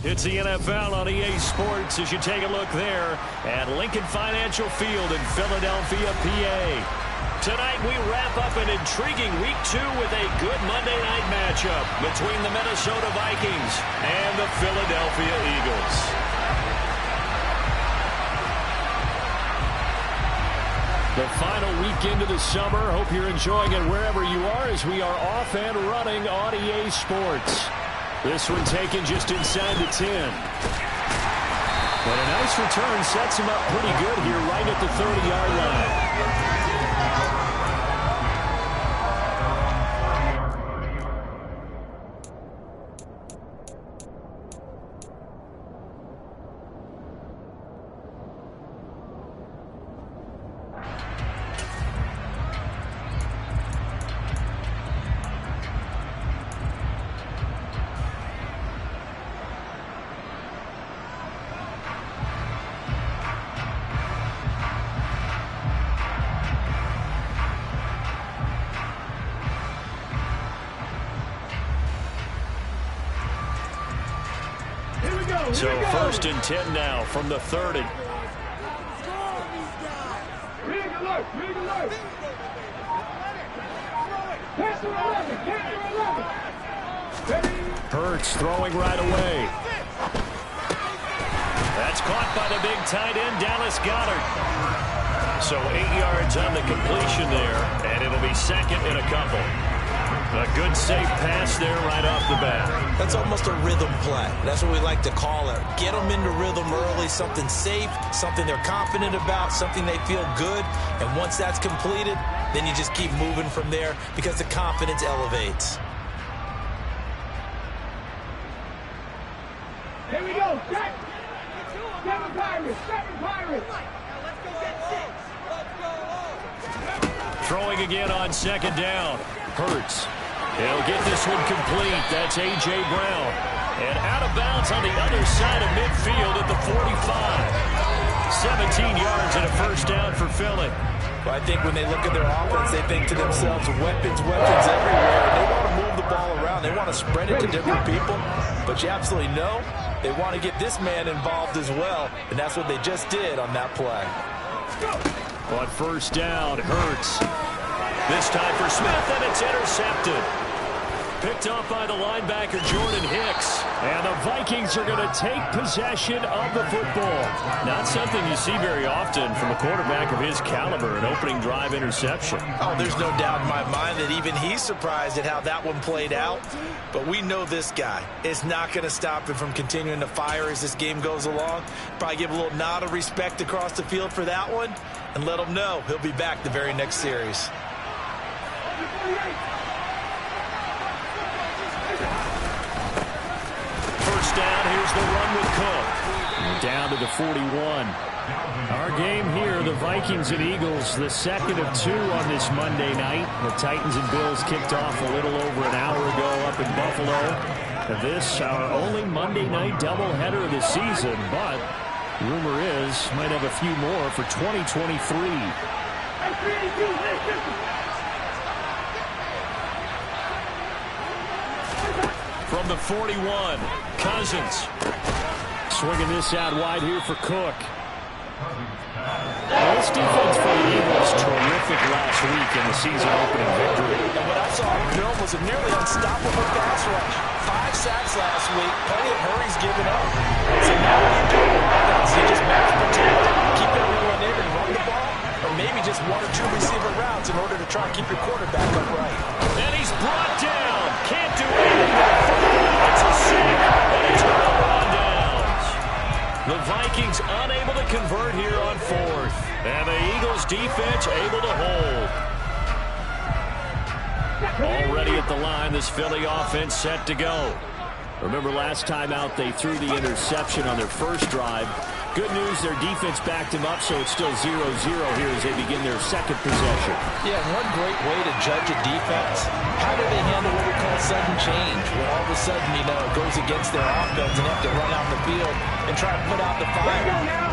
It's the NFL on EA Sports as you take a look there at Lincoln Financial Field in Philadelphia, PA. Tonight we wrap up an intriguing Week 2 with a good Monday night matchup between the Minnesota Vikings and the Philadelphia Eagles. The final weekend of the summer. Hope you're enjoying it wherever you are as we are off and running on EA Sports. This one taken just inside the 10. But a nice return sets him up pretty good here right at the 30-yard line. So first and 10 now from the 30. Hurts throwing right away. That's caught by the big tight end, Dallas Goedert. So 8 yards on the completion there, and it'll be second and a couple. A good safe pass there right off the bat. That's almost a rhythm play. That's what we like to call it. Get them into rhythm early, something safe, something they're confident about, something they feel good. And once that's completed, then you just keep moving from there because the confidence elevates. Here we go. Seven Pirates. Let's go get 6. Throwing again on second down. Hurts. He'll get this one complete. That's A.J. Brown. And out of bounds on the other side of midfield at the 45. 17 yards and a first down for Philly. Well, I think when they look at their offense, they think to themselves, weapons everywhere. They want to move the ball around. They want to spread it to different people. But you absolutely know they want to get this man involved as well. And that's what they just did on that play. On first down, Hurts. This time for Smith, and it's intercepted. Picked off by the linebacker, Jordan Hicks. And the Vikings are going to take possession of the football. Not something you see very often from a quarterback of his caliber, an opening drive interception. Oh, there's no doubt in my mind that even he's surprised at how that one played out. But we know this guy is not going to stop him from continuing to fire as this game goes along. Probably give a little nod of respect across the field for that one and let him know he'll be back the very next series. First down, here's the run with Cook. Down to the 41. Our game here, the Vikings and Eagles, the second of 2 on this Monday night. The Titans and Bills kicked off a little over an hour ago up in Buffalo. This, our only Monday night doubleheader of the season, but rumor is might have a few more for 2023. From the 41, Cousins. Swinging this out wide here for Cook. Well, this defense for the Eagles terrific last week in the season opening victory. And what I saw on film was a nearly unstoppable pass rush. 5 sacks last week, plenty of hurries given up. So now what do you do on offense? You just match protect, keep everyone in and run the ball, or maybe just 1 or 2 receiver routes in order to try and keep your quarterback upright. And he's brought down. Can't do anything. It's a sack, and a turnover on downs. The Vikings unable to convert here on 4th. And the Eagles defense able to hold. Already at the line, this Philly offense set to go. Remember last time out they threw the interception on their first drive. Good news, their defense backed him up, so it's still 0-0 here as they begin their second possession. Yeah, one great way to judge a defense. How do they handle what we call sudden change? When all of a sudden, it goes against their offense and they have to run out the field and try to put out the fire.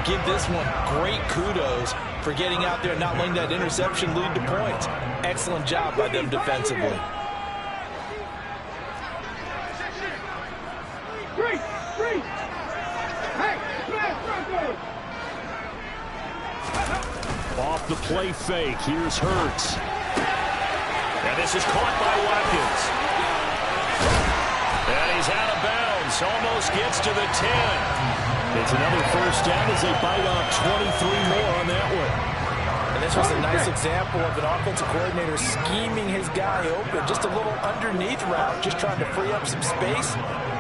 Give this one great kudos for getting out there and not letting that interception lead to points. Excellent job by them defensively. Off the play fake, here's Hurts. And this is caught by Watkins. And he's out of bounds, almost gets to the 10. It's another first down as they bite off 23 more on that one. And this was a nice example of an offensive coordinator scheming his guy open. Just a little underneath route, just trying to free up some space,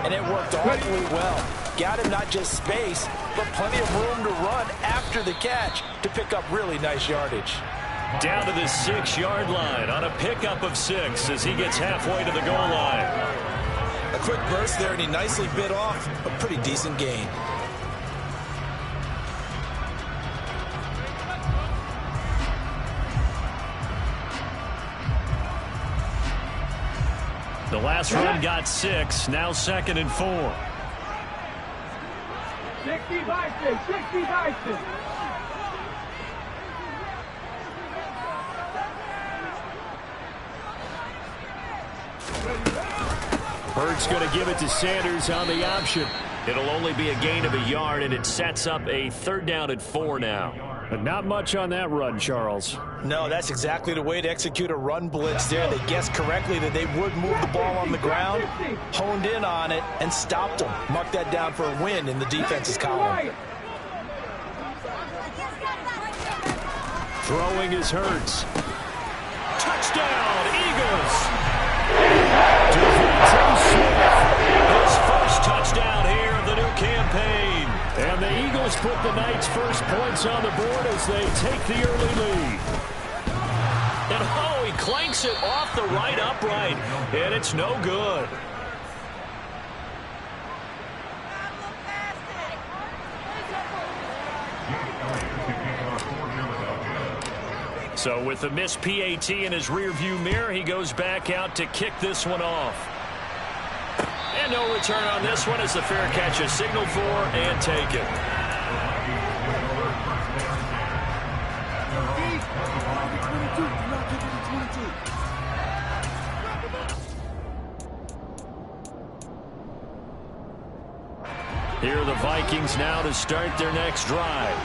and it worked awfully well. Got him not just space, but plenty of room to run after the catch to pick up really nice yardage. Down to the 6-yard line on a pickup of 6 as he gets halfway to the goal line. A quick burst there, and he nicely bit off a pretty decent gain. The last run got 6, now 2nd and 4. 60 by 6, 60 by 6. Hurts going to give it to Sanders on the option. It'll only be a gain of a yard, and it sets up a 3rd down and 4 now. But not much on that run, Charles. No, that's exactly the way to execute a run blitz there. They guessed correctly that they would move the ball on the ground, honed in on it, and stopped them. Mark that down for a win in the defense's column. Throwing is Hurts. Touchdown, Eagles! His first touchdown here of the new campaign. And the Eagles put the Knights' first points on the board as they take the early lead. And oh, he clanks it off the right upright, and it's no good. So with the missed PAT in his rearview mirror, he goes back out to kick this one off. And no return on this one as the fair catch is signaled for and taken. Here are the Vikings now to start their next drive.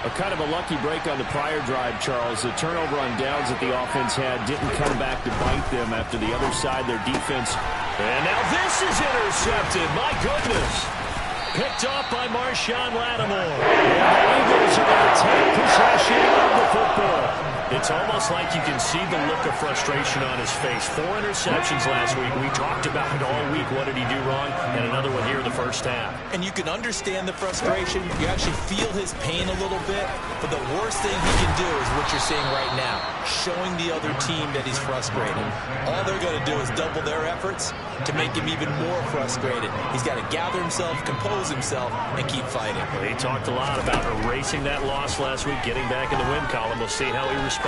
A kind of a lucky break on the prior drive, Charles. The turnover on downs that the offense had didn't come back to bite them after the other side, their defense. And now this is intercepted. My goodness. Picked off by Marshawn Lattimore. And the Eagles are going to take possession of the football. It's almost like you can see the look of frustration on his face. 4 interceptions last week. We talked about it all week. What did he do wrong? And another one here in the first half. And you can understand the frustration. You actually feel his pain a little bit. But the worst thing he can do is what you're seeing right now, showing the other team that he's frustrated. All they're going to do is double their efforts to make him even more frustrated. He's got to gather himself, compose himself, and keep fighting. Well, he talked a lot about erasing that loss last week, getting back in the win column. We'll see how he responds.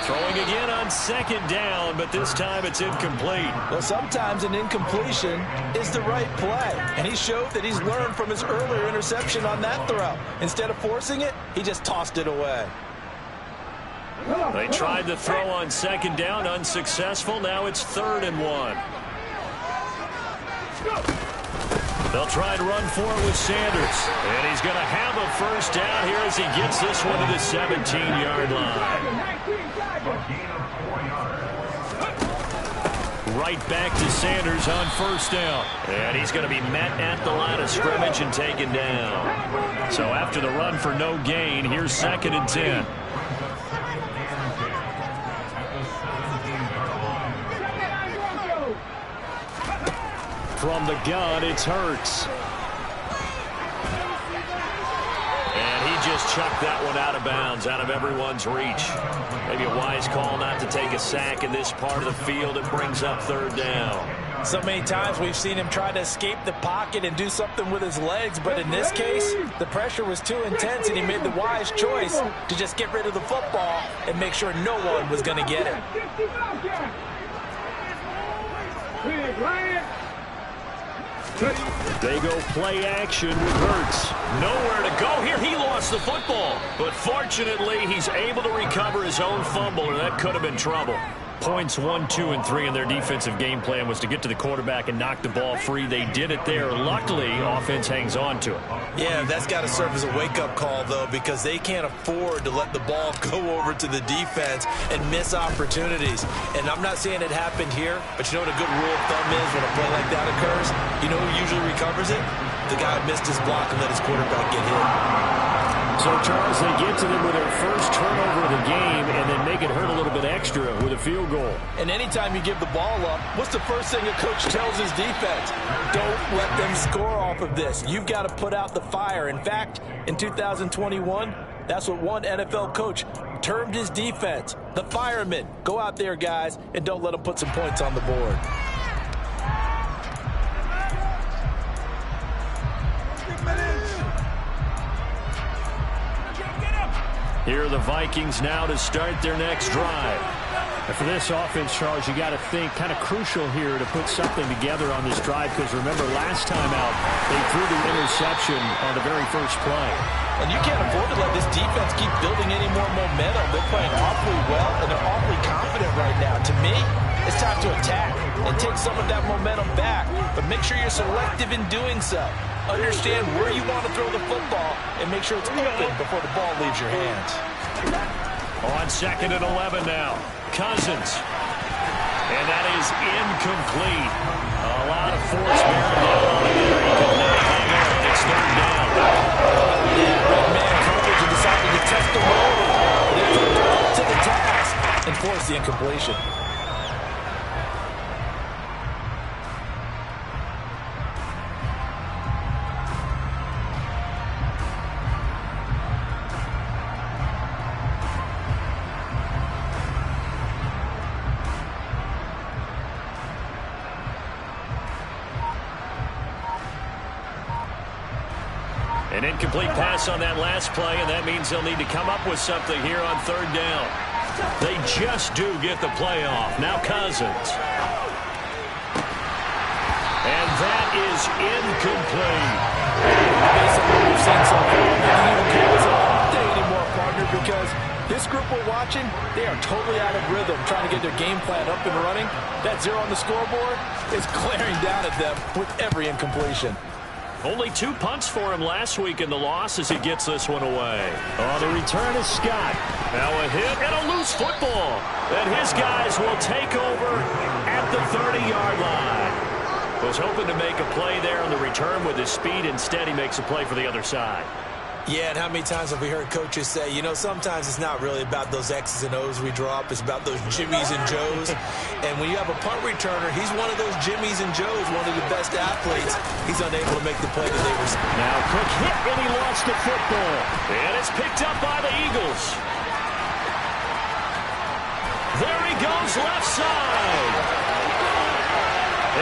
Throwing again on 2nd down, but this time it's incomplete. Well, sometimes an incompletion is the right play, and he showed that he's learned from his earlier interception on that throw. Instead of forcing it, he just tossed it away. They tried the throw on 2nd down, unsuccessful. Now it's 3rd and 1. They'll try and run for it with Sanders. And he's going to have a first down here as he gets this one to the 17-yard line. Right back to Sanders on 1st down. And he's going to be met at the line of scrimmage and taken down. So after the run for no gain, here's 2nd and 10. From the gun, it's Hurts. And he just chucked that one out of bounds, out of everyone's reach. Maybe a wise call not to take a sack in this part of the field. It brings up 3rd down. So many times we've seen him try to escape the pocket and do something with his legs, but in this case, the pressure was too intense, and he made the wise choice to just get rid of the football and make sure no one was going to get it. They go play action with Hurts. Nowhere to go here. He lost the football. But fortunately, he's able to recover his own fumble, or that could have been trouble. Points 1, 2, and 3 in their defensive game plan was to get to the quarterback and knock the ball free. They did it there. Luckily, offense hangs on to it. Yeah, that's got to serve as a wake-up call, though, because they can't afford to let the ball go over to the defense and miss opportunities. And I'm not saying it happened here, but you know what a good rule of thumb is when a play like that occurs? You know who usually recovers it? The guy who missed his block and let his quarterback get hit. So, Charles, they get to them with their first turnover of the game and then make it hurt a little bit extra with a field goal. And anytime you give the ball up, what's the first thing a coach tells his defense? Don't let them score off of this. You've got to put out the fire. In fact, in 2021, that's what one NFL coach termed his defense, the firemen. Go out there, guys, and don't let them put some points on the board. Here are the Vikings now to start their next drive. And for this offense, Charles, you got to think kind of crucial here to put something together on this drive, because remember last time out they threw the interception on the very first play. And you can't afford to let this defense keep building any more momentum. They're playing awfully well, and they're awfully confident right now. To me, it's time to attack and take some of that momentum back, but make sure you're selective in doing so. Understand where you want to throw the football and make sure it's open before the ball leaves your hands. On 2nd and 11 now, Cousins. And that is incomplete. A lot of force bearing down on him there. He could not hang on. It's 3rd down. Yeah, red man coverage and decided to test the road. They're up to the task and force the incompletion. An incomplete pass on that last play, and that means they'll need to come up with something here on 3rd down. They just do get the play off. Now Cousins. And that is incomplete. Based on what we've seen so far, they don't even care as an update anymore, partner, because this group we're watching, they are totally out of rhythm, trying to get their game plan up and running. That 0 on the scoreboard is glaring down at them with every incompletion. Only 2 punts for him last week in the loss as he gets this one away. On the return is Scott. Now a hit and a loose football. And his guys will take over at the 30-yard line. Was hoping to make a play there on the return with his speed. Instead, he makes a play for the other side. Yeah, and how many times have we heard coaches say, you know, sometimes it's not really about those X's and O's we draw up. It's about those Jimmies and Joes. And when you have a punt returner, he's one of those Jimmies and Joes, one of the best athletes. He's unable to make the play that they were. Now, quick hit, and he lost the football. And it's picked up by the Eagles. There he goes, left side.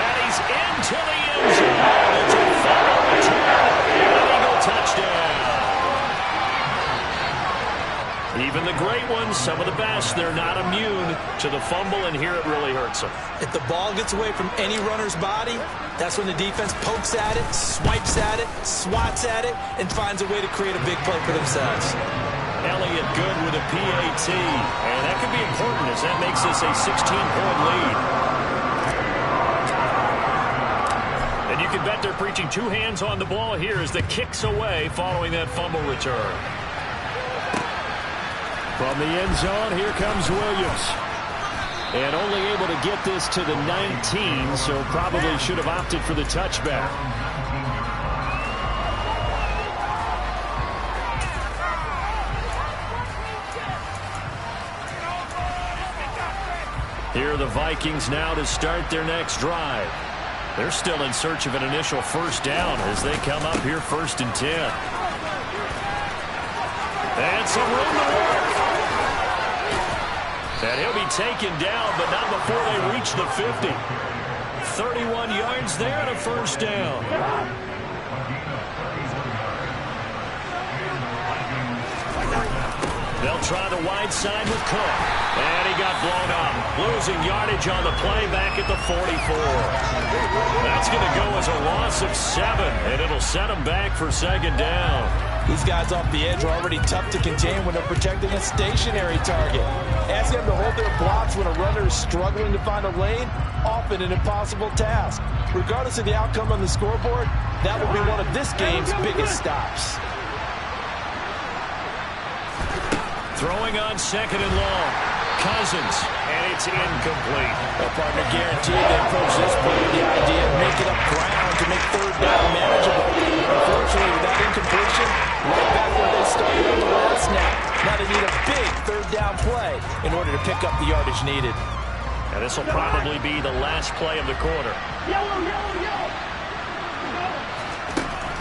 And he's into the end zone. It's a fumble return and an Eagle touchdown. Even the great ones, some of the best, they're not immune to the fumble, and here it really hurts them. If the ball gets away from any runner's body, that's when the defense pokes at it, swipes at it, swats at it, and finds a way to create a big play for themselves. Elliott good with a PAT, and that could be important as that makes this a 16-point lead. And you can bet they're preaching 2 hands on the ball here as the kick's away following that fumble return. From the end zone, here comes Williams. And only able to get this to the 19, so probably should have opted for the touchback. Here are the Vikings now to start their next drive. They're still in search of an initial first down as they come up here 1st and 10. And some room to work. And he'll be taken down, but not before they reach the 50. 31 yards there and a first down. They'll try the wide side with Cook. And he got blown up. Losing yardage on the play back at the 44. That's going to go as a loss of 7, and it'll set him back for 2nd down. These guys off the edge are already tough to contain when they're protecting a stationary target. Asking them to hold their blocks when a runner is struggling to find a lane, often an impossible task. Regardless of the outcome on the scoreboard, that will be one of this game's biggest stops. Throwing on second and long. Cousins, and it's incomplete. A partner guaranteed they approach this play with the idea of making up ground to make third down manageable. Unfortunately, with that incompletion, right back where they started on the last snap. Now they need a big third down play in order to pick up the yardage needed. And this will probably be the last play of the quarter.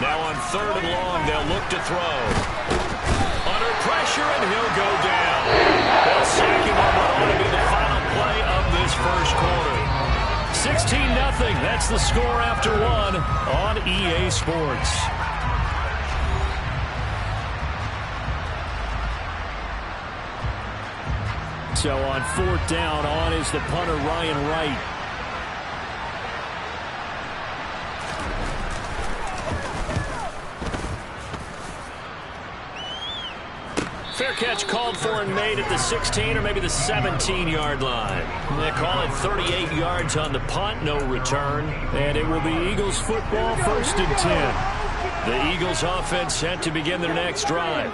Now on third and long, they'll look to throw. Under pressure, and he'll go down. They'll sack him on what ought to be the final play of this first quarter. 16-0. That's the score after one on EA Sports. So on fourth down, on is the punter, Ryan Wright. Fair catch called for and made at the 16 or maybe the 17-yard line. They call it 38 yards on the punt, no return. And it will be Eagles football, 1st and 10. The Eagles offense set to begin their next drive.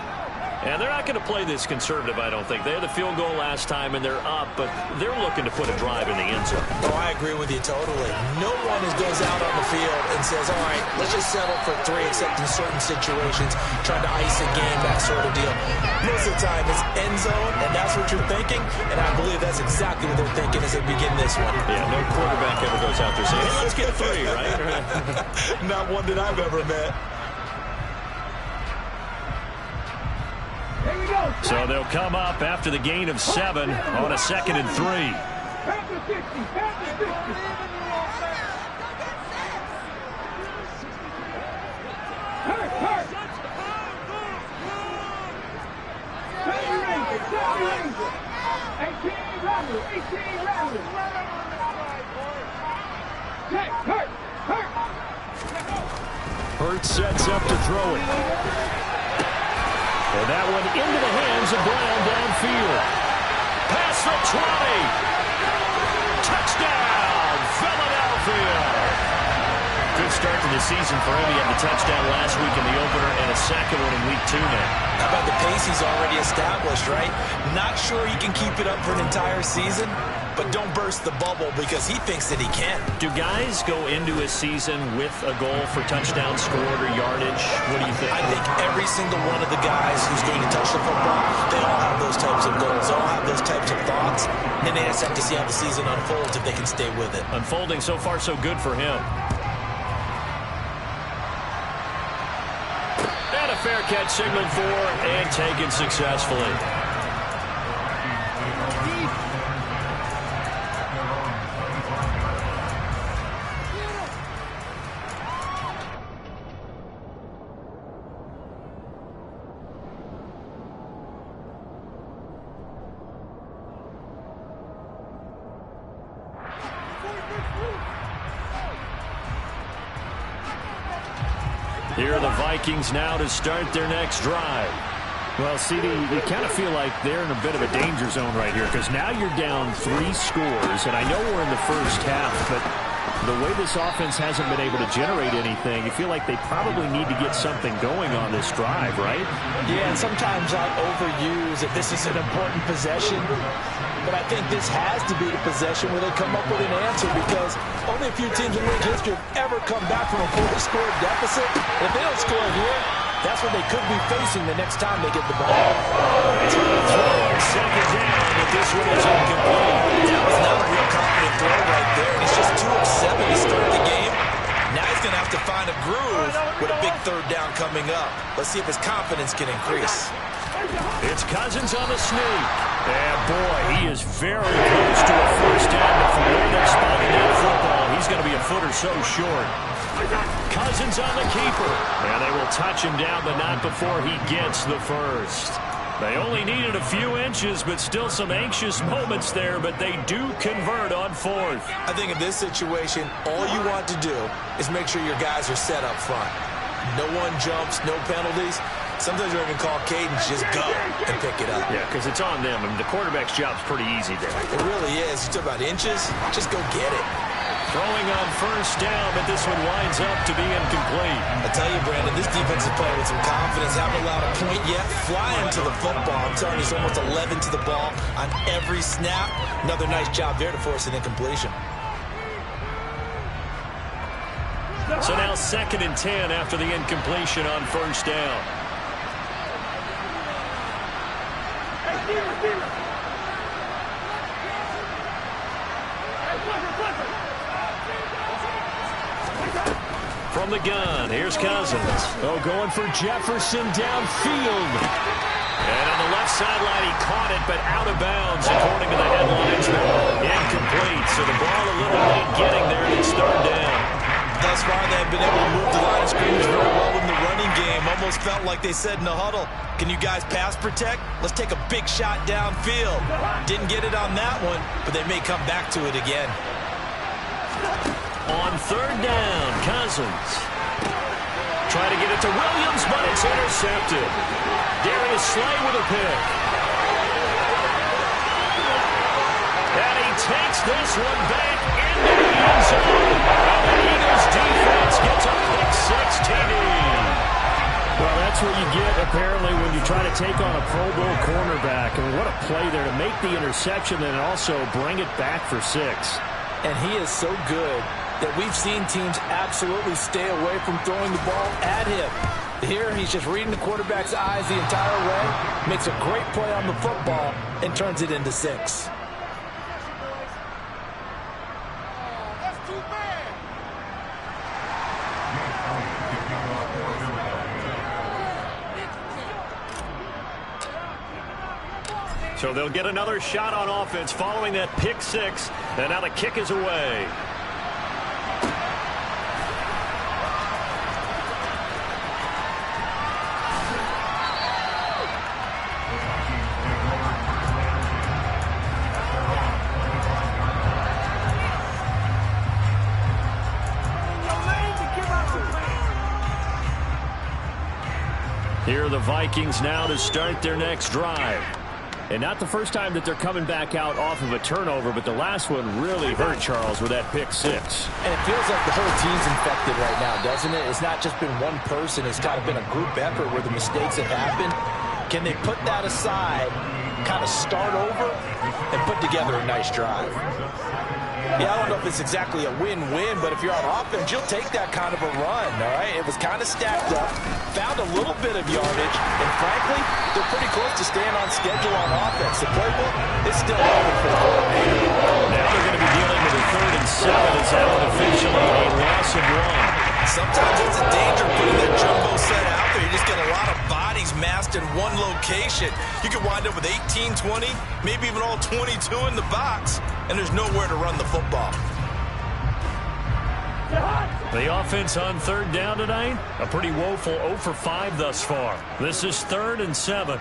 And they're not going to play this conservative, I don't think. They had the field goal last time, and they're up, but they're looking to put a drive in the end zone. Oh, I agree with you totally. No one goes out on the field and says, all right, let's just settle for 3, except in certain situations, trying to ice a game, that sort of deal. Most of the time, it's end zone, and that's what you're thinking, and I believe that's exactly what they're thinking as they begin this one. Yeah, no quarterback ever goes out there saying, hey, let's get 3, right? Not one that I've ever met. So they'll come up after the gain of 7 on a 2nd and 3. Hurts sets up to throw it. And that one into the hands of Brown downfield. Pass for 20. Touchdown, Philadelphia. Good start to the season for him. He had the touchdown last week in the opener and a second one in week 2 now. How about the pace he's already established, right? Not sure he can keep it up for an entire season, but don't burst the bubble because he thinks that he can. Do guys go into a season with a goal for touchdown scored or yardage? What do you think? I think every single one of the guys who's going to touch the football, they all have those types of goals. They all have those types of thoughts. And they just have to see how the season unfolds if they can stay with it. Unfolding so far so good for him. And a fair catch signaled for and taken successfully. Here are the Vikings now to start their next drive. Well, CD, you kind of feel like they're in a bit of a danger zone right here because now you're down 3 scores, and I know we're in the first half, but the way this offense hasn't been able to generate anything, you feel like they probably need to get something going on this drive, right? Yeah, and sometimes I overuse that this is an important possession, but I think this has to be the possession where they come up with an answer because only a few teams in league history have ever come back from a 4-score deficit. If they don't score here, that's what they could be facing the next time they get the ball. It's going to throw on second down, but this one is incomplete. That was not a real confident throw right there. He's just 2 of 7 to start the game. Now he's going to have to find a groove with a big third down coming up. Let's see if his confidence can increase. It's Cousins on the sneak. And boy, he is very close to a first down. But from where they're spotting that football, he's going to be a foot or so short. Cousins on the keeper. And they will touch him down, but not before he gets the first. They only needed a few inches, but still some anxious moments there, but they do convert on 4th. I think in this situation, all you want to do is make sure your guys are set up front. No one jumps, no penalties. Sometimes you don't even call cadence, just go and pick it up. Yeah, because it's on them. I mean, the quarterback's job's pretty easy there. It really is. You talk about inches, just go get it. Throwing on first down, but this one winds up to be incomplete. I tell you, Brandon, this defense is playing with some confidence. Haven't allowed a point yet. Flying to the football. I'm telling you, it's almost 11 to the ball on every snap. Another nice job there to force an incompletion. So now 2nd and 10 after the incompletion on first down. From the gun, here's Cousins. Oh, going for Jefferson downfield. And on the left sideline, he caught it, but out of bounds, according to the headlines. Incomplete, so the ball a little late getting there, and it's 3rd down. Thus far, they've been able to move the line of scrimmage very well in the running game. Almost felt like they said in the huddle, can you guys pass protect? Let's take a big shot downfield. Didn't get it on that one, but they may come back to it again. On 3rd down, Cousins. Try to get it to Williams, but it's intercepted. Darius Slay with a pick. And he takes this one back into the end zone. And the Eagles defense gets a pick-6 TD. Well, that's what you get, apparently, when you try to take on a Pro Bowl cornerback. I mean, what a play there to make the interception and also bring it back for 6. And he is so good that we've seen teams absolutely stay away from throwing the ball at him. Here, he's just reading the quarterback's eyes the entire way, makes a great play on the football, and turns it into 6. So they'll get another shot on offense following that pick-6, and now the kick is away. Here are the Vikings now to start their next drive. And not the first time that they're coming back out off of a turnover, but the last one really hurt, Charles, with that pick-6. And it feels like the whole team's infected right now, doesn't it? It's not just been one person. It's kind of been a group effort where the mistakes have happened. Can they put that aside, kind of start over, and put together a nice drive? Yeah, I don't know if it's exactly a win-win, but if you're on offense, you'll take that kind of a run, all right? It was kind of stacked up, found a little bit of yardage, and frankly, they're pretty close to staying on schedule on offense. The playbook is still open for the coordinator. Now they're going to be dealing with a 3rd and 7 as that one officially a loss of 1. Sometimes it's a danger putting that jumbo set out there. You just get a lot of bodies massed in one location. You could wind up with 18, 20, maybe even all 22 in the box, and there's nowhere to run the football. The offense on 3rd down tonight, a pretty woeful 0 for 5 thus far. This is 3rd and 7.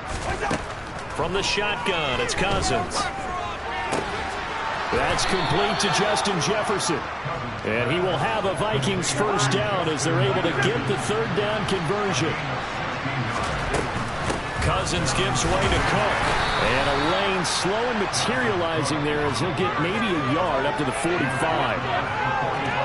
From the shotgun, it's Cousins. That's complete to Justin Jefferson. And he will have a Vikings first down as they're able to get the 3rd down conversion. Cousins gives way to Cook. And a lane slow and materializing there as he'll get maybe a yard up to the 45.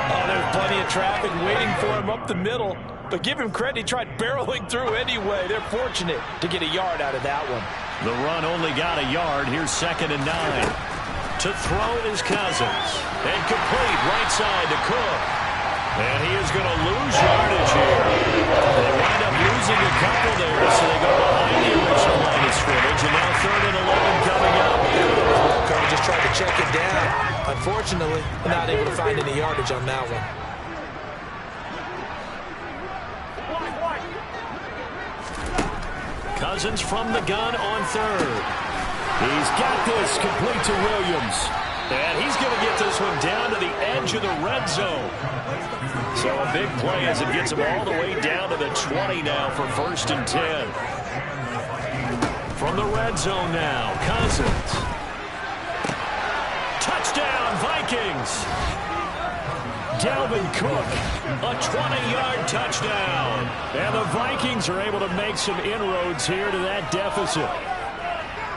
Oh, there's plenty of traffic waiting for him up the middle. But give him credit, he tried barreling through anyway. They're fortunate to get a yard out of that one. The run only got a yard. Here's 2nd and 9. To throw is Cousins. And complete right side to Cook. And he is going to lose yardage here. They wind up losing a couple there, so they go behind the original line of scrimmage. And now 3rd and 11 coming up. Coach just tried to check it down. Unfortunately, not able to find any yardage on that one. Cousins from the gun on 3rd. He's got this complete to Williams. And he's going to get this one down to the edge of the red zone. So a big play as it gets him all the way down to the 20 now for 1st and 10. From the red zone now, Cousins. Touchdown, Vikings. Dalvin Cook, a 20-yard touchdown. And the Vikings are able to make some inroads here to that deficit.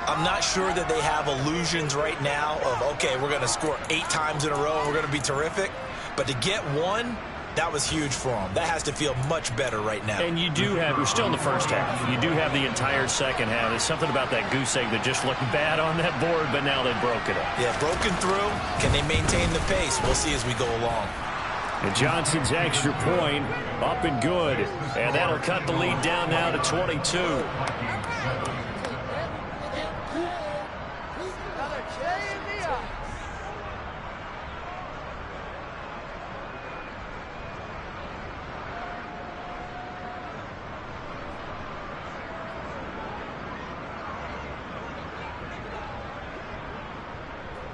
I'm not sure that they have illusions right now of, okay, we're going to score 8 times in a row and we're going to be terrific. But to get one, that was huge for them. That has to feel much better right now. And you do have, we're still in the first half. You do have the entire second half. There's something about that goose egg that just looked bad on that board, but now they've broken it. Yeah, broken through. Can they maintain the pace? We'll see as we go along. And Johnson's extra point up and good. And that'll cut the lead down now to 22.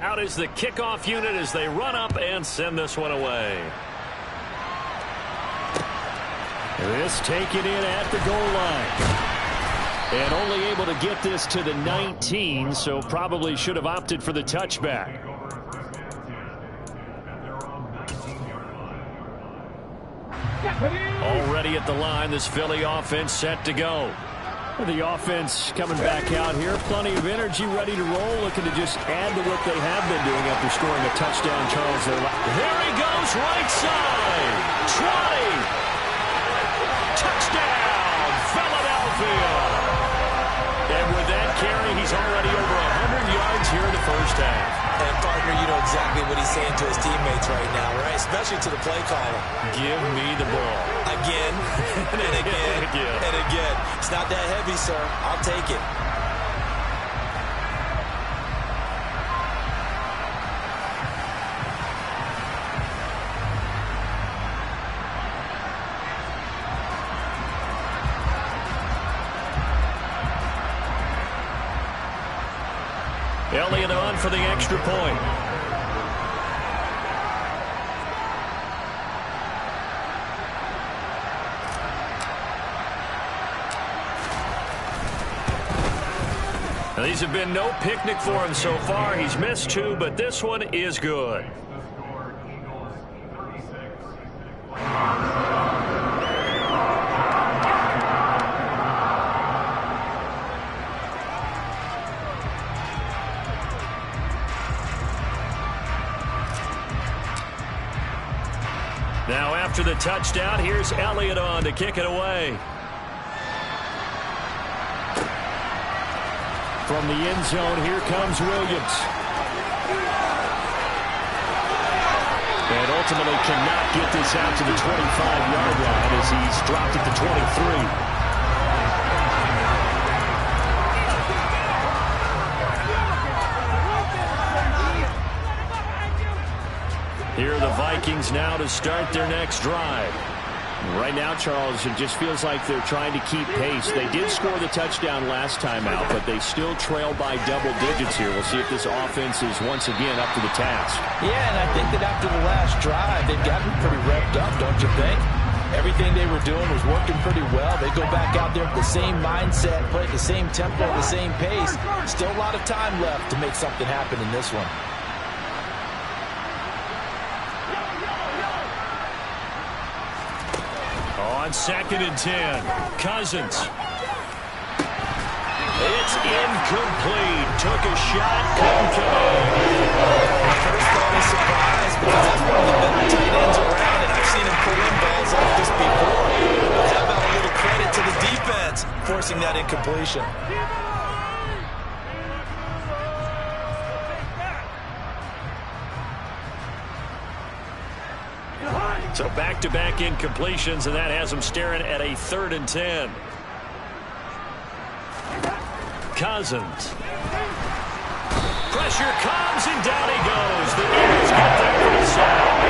Out is the kickoff unit as they run up and send this one away. This taken in at the goal line. And only able to get this to the 19, so probably should have opted for the touchback. Already at the line, this Philly offense set to go. The offense coming back out here. Plenty of energy, ready to roll, looking to just add to what they have been doing after scoring a touchdown, Charles. Here he goes, right side. 20. Touchdown, Philadelphia. And with that carry, he's already over 100 yards here in the first half. And, partner, you know exactly what he's saying to his teammates right now, right? Especially to the play caller. Give me the ball. Again, and again, and again. It's not that heavy, sir. I'll take it. Elliott on for the extra point. Now, these have been no picnic for him so far. He's missed 2, but this one is good. Now after the touchdown, here's Elliott on to kick it away. From the end zone, here comes Williams. And ultimately cannot get this out to the 25-yard line as he's dropped it to 23. Here are the Vikings now to start their next drive. Right now, Charles, it just feels like they're trying to keep pace. They did score the touchdown last time out, but they still trail by double digits here. We'll see if this offense is once again up to the task. Yeah, and I think that after the last drive, they've gotten pretty revved up, don't you think? Everything they were doing was working pretty well. They go back out there with the same mindset, play at the same tempo, the same pace. Still a lot of time left to make something happen in this one. On 2nd and 10, Cousins. It's incomplete. Took a shot, couldn't connect. First thought is surprise because that's one of the better tight ends around, and I've seen him pull in balls like this before. But how about a little credit to the defense forcing that incompletion? So back-to-back incompletions, and that has them staring at a 3rd and 10. Cousins. Pressure comes, and down he goes. The Eagles get there for the sack.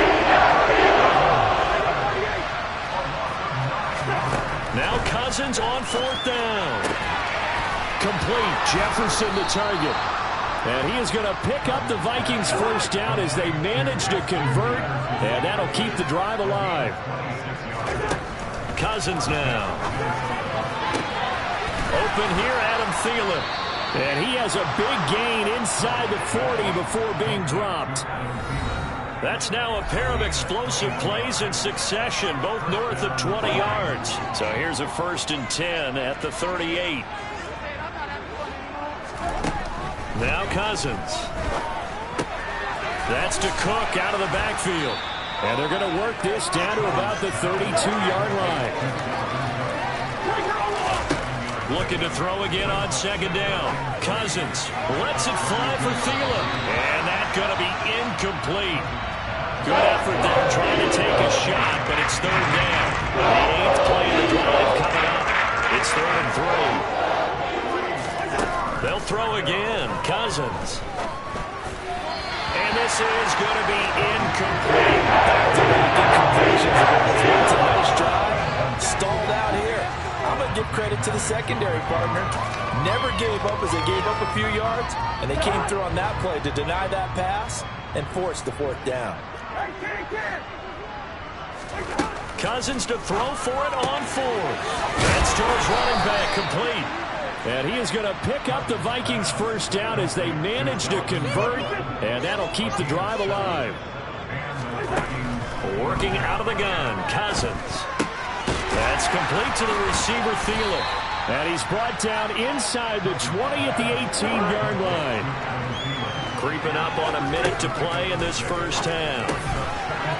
Now Cousins on 4th down. Complete. Jefferson the target. And he is going to pick up the Vikings' first down as they manage to convert, and that'll keep the drive alive. Cousins now. Open here, Adam Thielen. And he has a big gain inside the 40 before being dropped. That's now a pair of explosive plays in succession, both north of 20 yards. So here's a 1st and 10 at the 38. Now Cousins. That's to Cook out of the backfield. And they're going to work this down to about the 32-yard line. Looking to throw again on 2nd down. Cousins lets it fly for Thielen. And that's going to be incomplete. Good effort there trying to take a shot, but it's 3rd down. The 8th play of the drive coming up. It's 3rd and 3. They'll throw again. Cousins. And this is going to be incomplete. Back-to-back incompletions. It's a nice drive. Stalled out here. I'm going to give credit to the secondary partner. Never gave up as they gave up a few yards, and they came through on that play to deny that pass and force the 4th down. Cousins to throw for it on 4th. That's to his running back, complete. And he is going to pick up the Vikings' 1st down as they manage to convert, and that'll keep the drive alive. Working out of the gun, Cousins. That's complete to the receiver, Thielen. And he's brought down inside the 20 at the 18-yard line. Creeping up on a minute to play in this 1st half.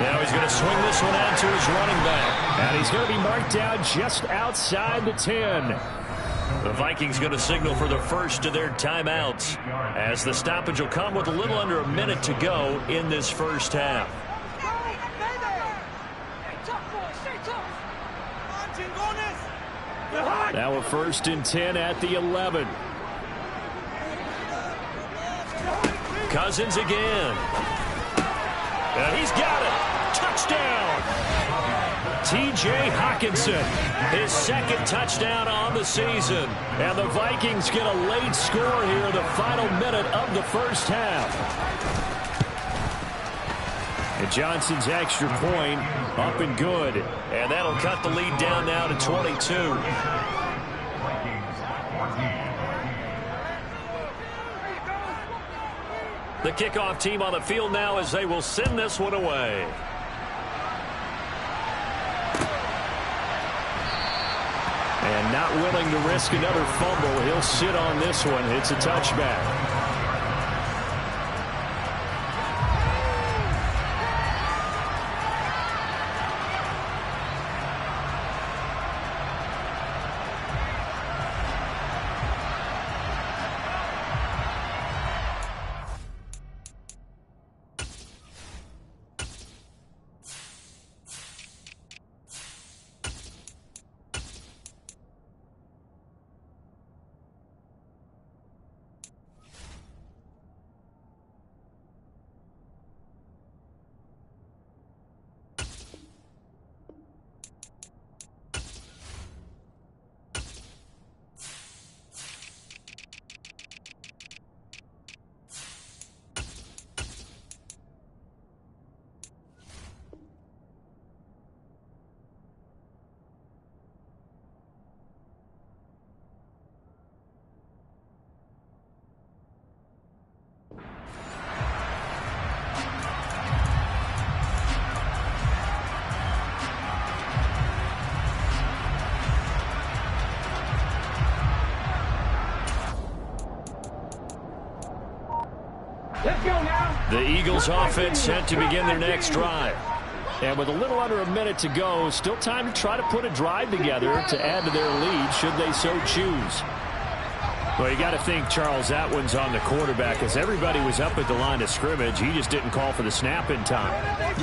Now he's going to swing this one out to his running back. And he's going to be marked down just outside the 10. The Vikings going to signal for the first of their timeouts, as the stoppage will come with a little under a minute to go in this 1st half. Now a 1st and 10 at the 11. Cousins again. And he's got it. Touchdown. T.J. Hockenson, his 2nd touchdown on the season. And the Vikings get a late score here in the final minute of the 1st half. And Johnson's extra point up and good. And that'll cut the lead down now to 22. The kickoff team on the field now as they will send this one away. And not willing to risk another fumble, he'll sit on this one. It's a touchback. The Eagles offense set to begin their next drive. And with a little under a minute to go, still time to try to put a drive together to add to their lead should they so choose. Well, you got to think, Charles, that one's on the quarterback, as everybody was up at the line of scrimmage. He just didn't call for the snap in time.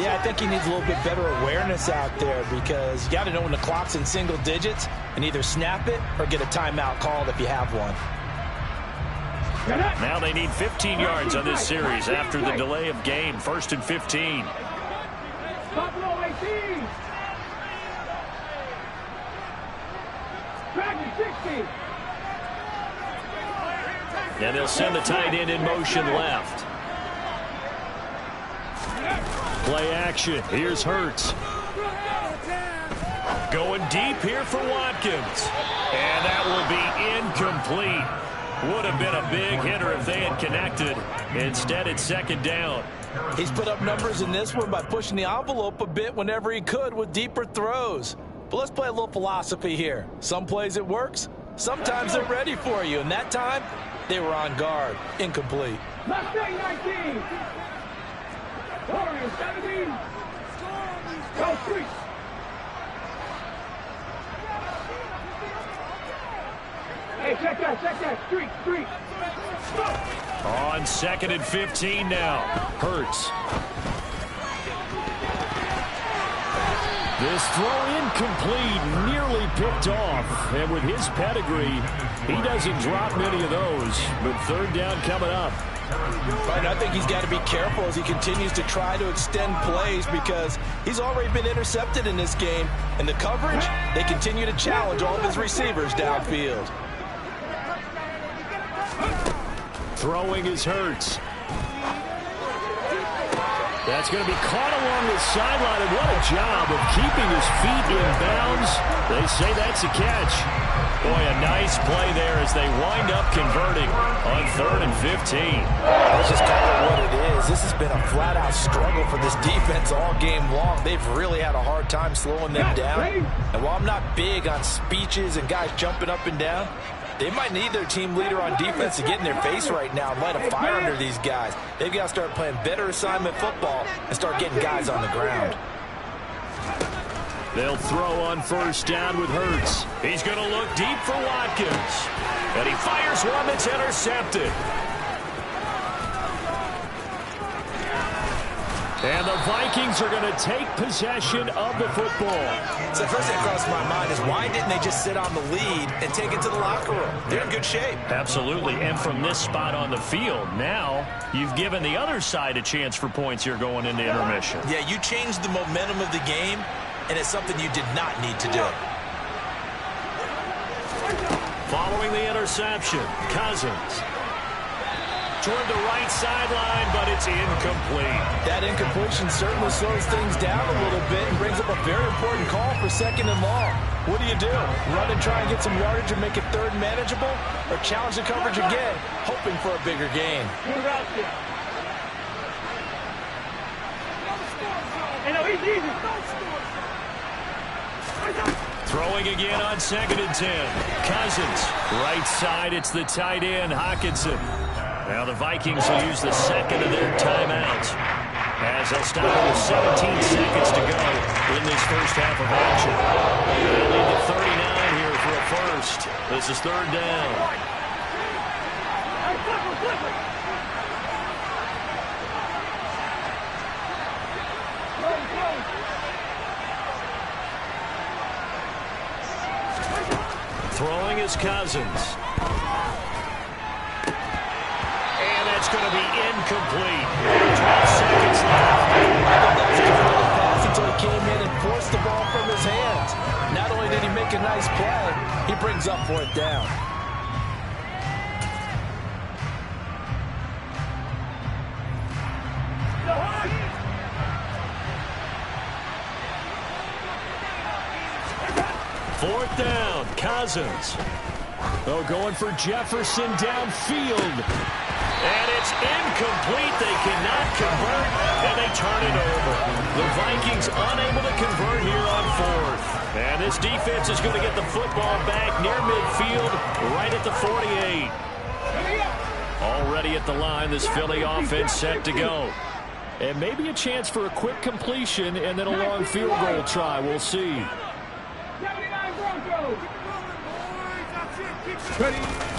Yeah, I think he needs a little bit better awareness out there, because you got to know when the clock's in single digits and either snap it or get a timeout called if you have one. Now they need 15 yards on this series after the delay of game. 1st and 15. Buffalo 18. Dragon 60. And they'll send the tight end in motion left. Play action. Here's Hurts. Going deep here for Watkins. And that will be incomplete. Would have been a big hitter if they had connected. Instead, it's second down. He's put up numbers in this one by pushing the envelope a bit whenever he could with deeper throws. But let's play a little philosophy here. Some plays it works. Sometimes they're ready for you. And that time, they were on guard. Incomplete. Mustang 19. Warriors 17. Go Street. Hey, check that. Street. On second and 15 now. Hurts. This throw incomplete, nearly picked off. And with his pedigree, he doesn't drop many of those. But third down coming up. Right, I think he's got to be careful as he continues to try to extend plays because he's already been intercepted in this game. And the coverage, they continue to challenge all of his receivers downfield. Throwing is Hurts. That's going to be caught along the sideline, and what a job of keeping his feet in bounds. They say that's a catch. Boy, a nice play there as they wind up converting on 3rd and 15. Let's just call it what it is. This has been a flat-out struggle for this defense all game long. They've really had a hard time slowing them down. And while I'm not big on speeches and guys jumping up and down, they might need their team leader on defense to get in their face right now and light a fire under these guys. They've got to start playing better assignment football and start getting guys on the ground. They'll throw on first down with Hurts. He's going to look deep for Watkins. And he fires one that's intercepted. And the Vikings are going to take possession of the football. So the first thing that crossed my mind is why didn't they just sit on the lead and take it to the locker room? They're in good shape. Absolutely. And from this spot on the field, now you've given the other side a chance for points here going into intermission. Yeah, you changed the momentum of the game, and it's something you did not need to do. Following the interception, Cousins. Toward the right sideline, but it's incomplete. That incompletion certainly slows things down a little bit and brings up a very important call for 2nd and long. What do? Run and try and get some yardage and make it 3rd and manageable? Or challenge the coverage again, hoping for a bigger gain? Throwing again on 2nd and 10. Cousins, right side, it's the tight end, Hockenson. Now the Vikings will use the second of their timeouts as they'll stop with 17 seconds to go in this first half of action. They lead to 39 here for a first. This is 3rd down. Throwing is Cousins. It's going to be incomplete. 12 seconds left. That was a good pass until he came in and forced the ball from his hands. Not only did he make a nice play, he brings up 4th down. Fourth down, Cousins. Oh, going for Jefferson downfield. And it's incomplete. They cannot convert, and they turn it over. The Vikings unable to convert here on 4th. And this defense is going to get the football back near midfield, right at the 48. Already at the line, this Philly offense set to go. And maybe a chance for a quick completion and then a long field goal try. We'll see.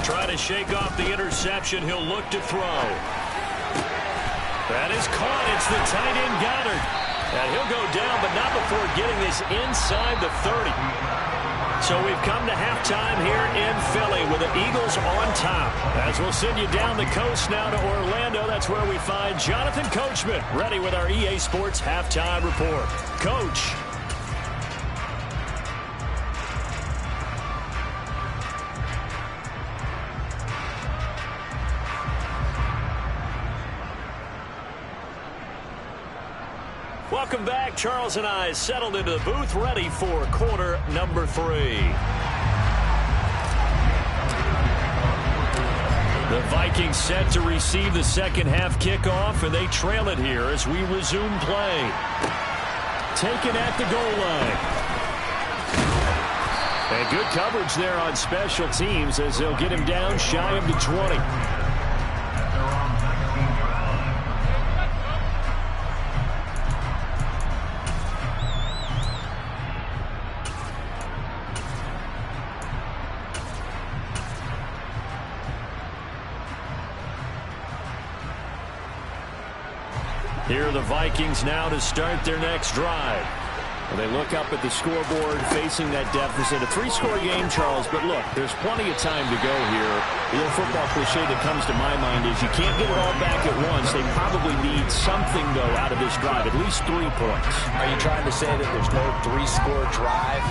Trying to shake off the interception. He'll look to throw. That is caught. It's the tight end Goddard. And he'll go down, but not before getting this inside the 30. So we've come to halftime here in Philly with the Eagles on top. As we'll send you down the coast now to Orlando. That's where we find Jonathan Coachman ready with our EA Sports halftime report. Coach. Welcome back. Charles and I settled into the booth, ready for quarter number 3. The Vikings set to receive the second half kickoff, and they trail it here as we resume play. Taken at the goal line. And good coverage there on special teams as they'll get him down shy of the 20. Here are the Vikings now to start their next drive. And they look up at the scoreboard facing that deficit. A 3-score game, Charles, but look, there's plenty of time to go here. The old football cliche that comes to my mind is you can't get it all back at once. They probably need something, though, out of this drive, at least 3 points. Are you trying to say that there's no 3-score drive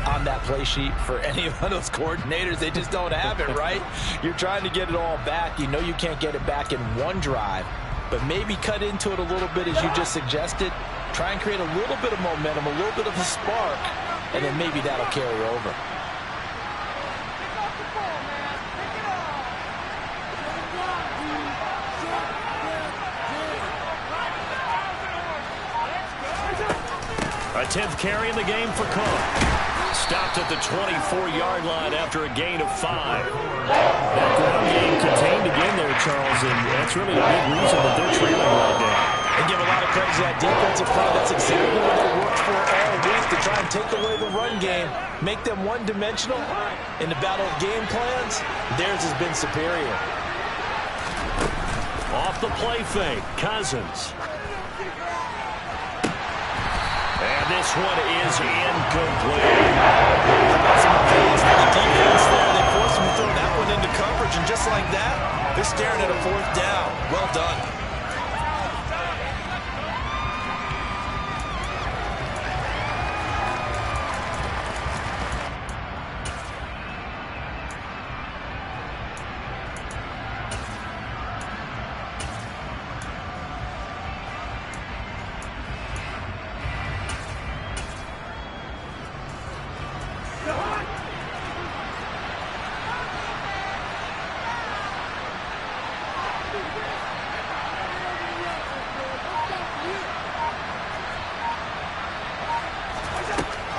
on that play sheet for any of those coordinators? They just don't have it, right? You're trying to get it all back. You know you can't get it back in one drive, but maybe cut into it a little bit as you just suggested. Try and create a little bit of momentum, a little bit of a spark, and then maybe that'll carry over. A 10th carry in the game for Cook. Stopped at the 24-yard line after a gain of 5. That ground game contained again there, Charles, and that's really a big reason that they're trailing right now. And give a lot of credit to that defensive front. That's exactly what they worked for all week, to try and take away the run game, make them one-dimensional. In the battle of game plans, theirs has been superior. Off the play fake, Cousins. And this one is incomplete. Some plays for the defense there. They forced him to throw that one into coverage, and just like that, they're staring at a 4th down. Well done.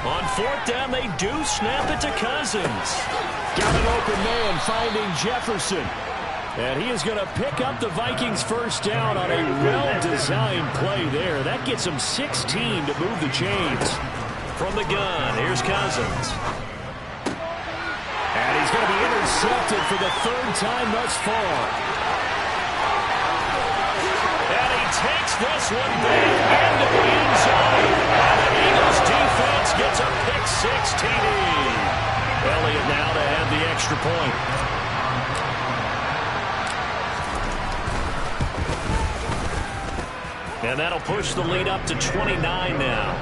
On 4th down, they do snap it to Cousins. Got an open man finding Jefferson. And he is going to pick up the Vikings' first down on a well-designed play there. That gets him 16 to move the chains. From the gun, here's Cousins. And he's going to be intercepted for the 3rd time thus far. And he takes this one back into the end zone. And the Eagles defense gets a pick-6 TD. Elliott now to have the extra point. And that'll push the lead up to 29 now.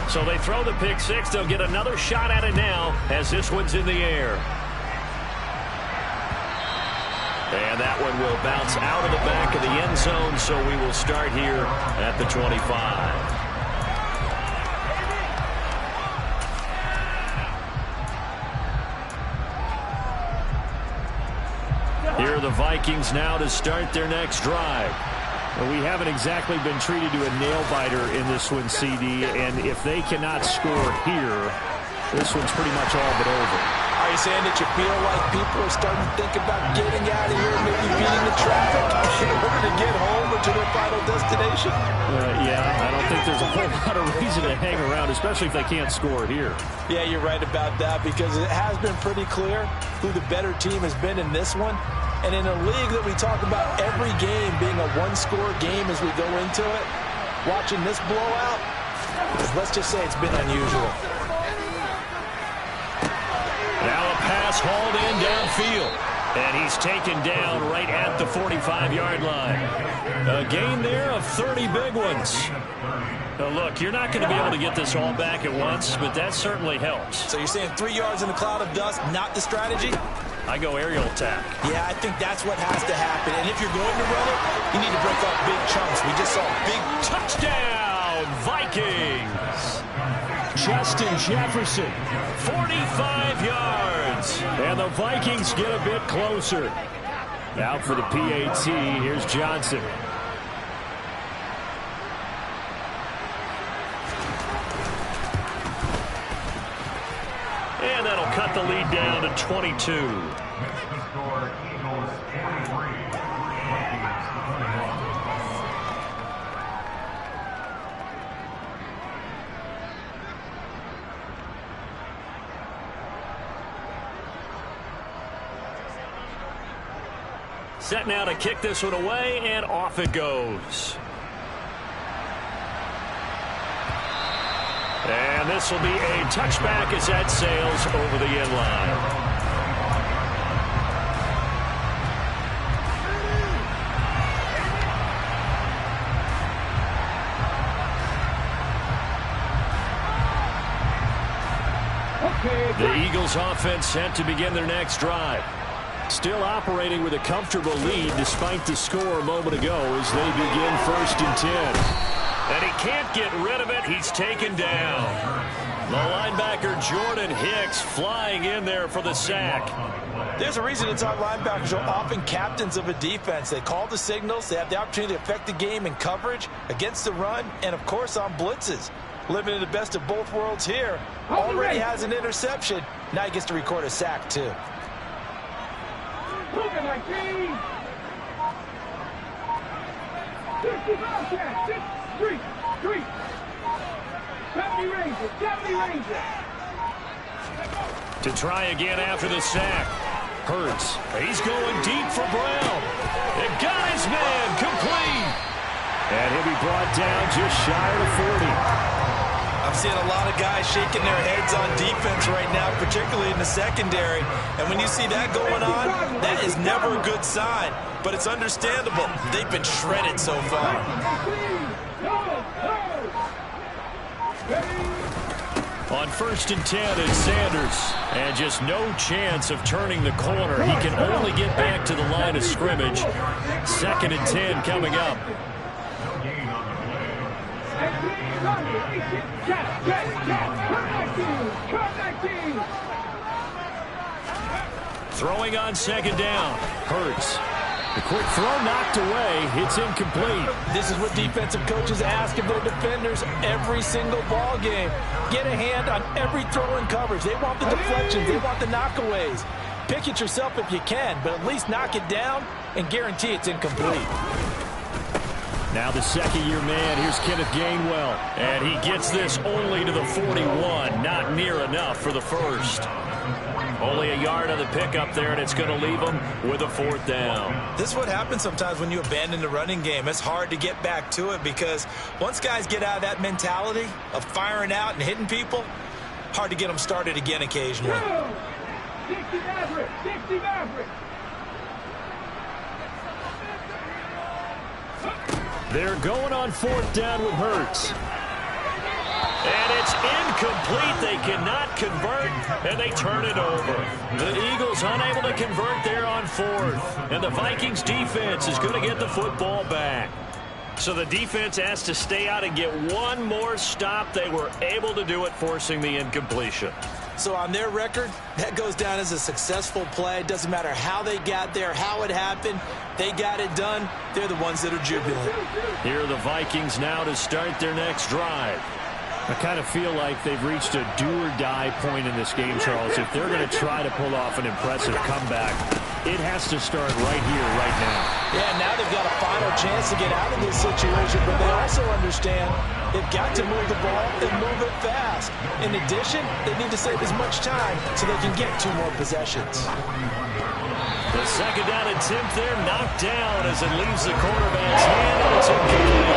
So they throw the pick-6. They'll get another shot at it now as this one's in the air. And that one will bounce out of the back of the end zone, so we will start here at the 25. Here are the Vikings now to start their next drive. Well, we haven't exactly been treated to a nail-biter in this one, CD, and if they cannot score here, this one's pretty much all but over. Are you saying that you feel like people are starting to think about getting out of here, maybe beating the traffic in order to get home or to their final destination? Yeah, I don't think there's a whole lot of reason to hang around, especially if they can't score here. Yeah, you're right about that, because it has been pretty clear who the better team has been in this one. And in a league that we talk about every game being a one-score game as we go into it, watching this blowout, let's just say it's been unusual. Now a pass hauled in downfield. And he's taken down right at the 45-yard line. A gain there of 30 big ones. Now look, you're not going to be able to get this all back at once, but that certainly helps. So you're saying 3 yards in a cloud of dust, not the strategy? I go aerial attack. Yeah, I think that's what has to happen. And if you're going to run it, you need to break up big chunks. We just saw big touchdown, Vikings. Justin Jefferson, 45 yards. And the Vikings get a bit closer. Out for the PAT, here's Johnson. And that'll cut the lead down to 22. Set now to kick this one away, and off it goes. And this will be a touchback as that sails over the end line. The Eagles offense set to begin their next drive. Still operating with a comfortable lead despite the score a moment ago as they begin 1st and 10. And he can't get rid of it. He's taken down. The linebacker Jordan Hicks flying in there for the sack. There's a reason inside linebackers are often captains of a defense. They call the signals. They have the opportunity to affect the game in coverage, against the run, and, of course, on blitzes. Living in the best of both worlds here. Already has an interception. Now he gets to record a sack, too. Moving like me. 65 catch. 6, 3. 70 Rangers. 70 Rangers. To try again after the sack. Hurts. He's going deep for Brown. It got his man complete. And he'll be brought down just shy of the 40. I'm seeing a lot of guys shaking their heads on defense right now, particularly in the secondary. And when you see that going on, that is never a good sign. But it's understandable. They've been shredded so far. On 1st and 10, it's Sanders. And just no chance of turning the corner. He can only get back to the line of scrimmage. 2nd and 10 coming up. Throwing on 2nd down. Hurts. The quick throw knocked away. It's incomplete. This is what defensive coaches ask of their defenders every single ball game. Get a hand on every throw in coverage. They want the deflections. They want the knockaways. Pick it yourself if you can, but at least knock it down and guarantee it's incomplete. Now the second-year man, here's Kenneth Gainwell. And he gets this only to the 41. Not near enough for the first. Only a yard on the pickup there, and it's going to leave him with a 4th down. This is what happens sometimes when you abandon the running game. It's hard to get back to it because once guys get out of that mentality of firing out and hitting people, hard to get them started again occasionally. 60 Maverick! 60 Maverick! They're going on 4th down with Hurts. And it's incomplete. They cannot convert, and they turn it over. The Eagles unable to convert there on 4th. And the Vikings defense is going to get the football back. So the defense has to stay out and get one more stop. They were able to do it, forcing the incompletion. So on their record, that goes down as a successful play. It doesn't matter how they got there, how it happened. They got it done. They're the ones that are jubilant. Here are the Vikings now to start their next drive. I kind of feel like they've reached a do-or-die point in this game, Charles. If they're going to try to pull off an impressive comeback, it has to start right here, right now. Yeah, now they've got a final chance to get out of this situation, but they also understand they've got to move the ball and move it fast. In addition, they need to save as much time so they can get 2 more possessions. The second down attempt there knocked down as it leaves the quarterback's hand, and it's incomplete.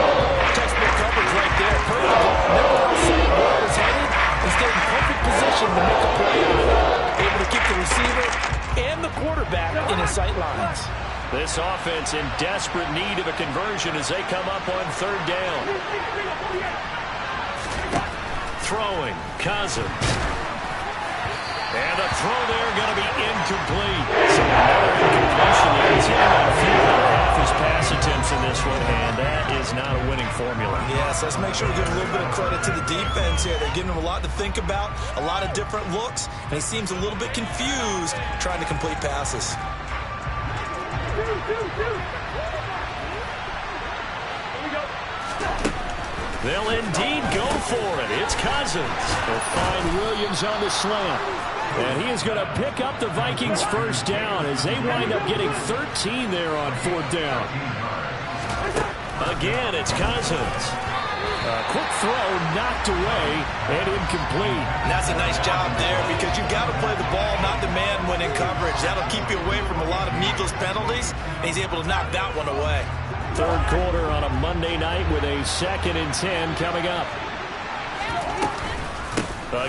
Textbook coverage right there. Heard the ball, never lost sight of where it was headed, and stayed in perfect position to make a play on it. Able to keep the receiver and the quarterback in his sight lines. This offense in desperate need of a conversion as they come up on 3rd down. Throwing, Cousins. And the throw there going to be incomplete. So another incompletion there. He's hitting on 4.5 his pass attempts in this one, and that is not a winning formula. Yes, let's make sure we give a little bit of credit to the defense here. They're giving him a lot to think about, a lot of different looks, and he seems a little bit confused trying to complete passes. They'll indeed go for it. It's Cousins. They'll find Williams on the slant. And he is going to pick up the Vikings' first down as they wind up getting 13 there on 4th down. Again, it's Cousins. A quick throw knocked away and incomplete. And that's a nice job there because you've got to play the ball, not the man when in coverage. That'll keep you away from a lot of needless penalties, and he's able to knock that one away. 3rd quarter on a Monday night with a 2nd and 10 coming up.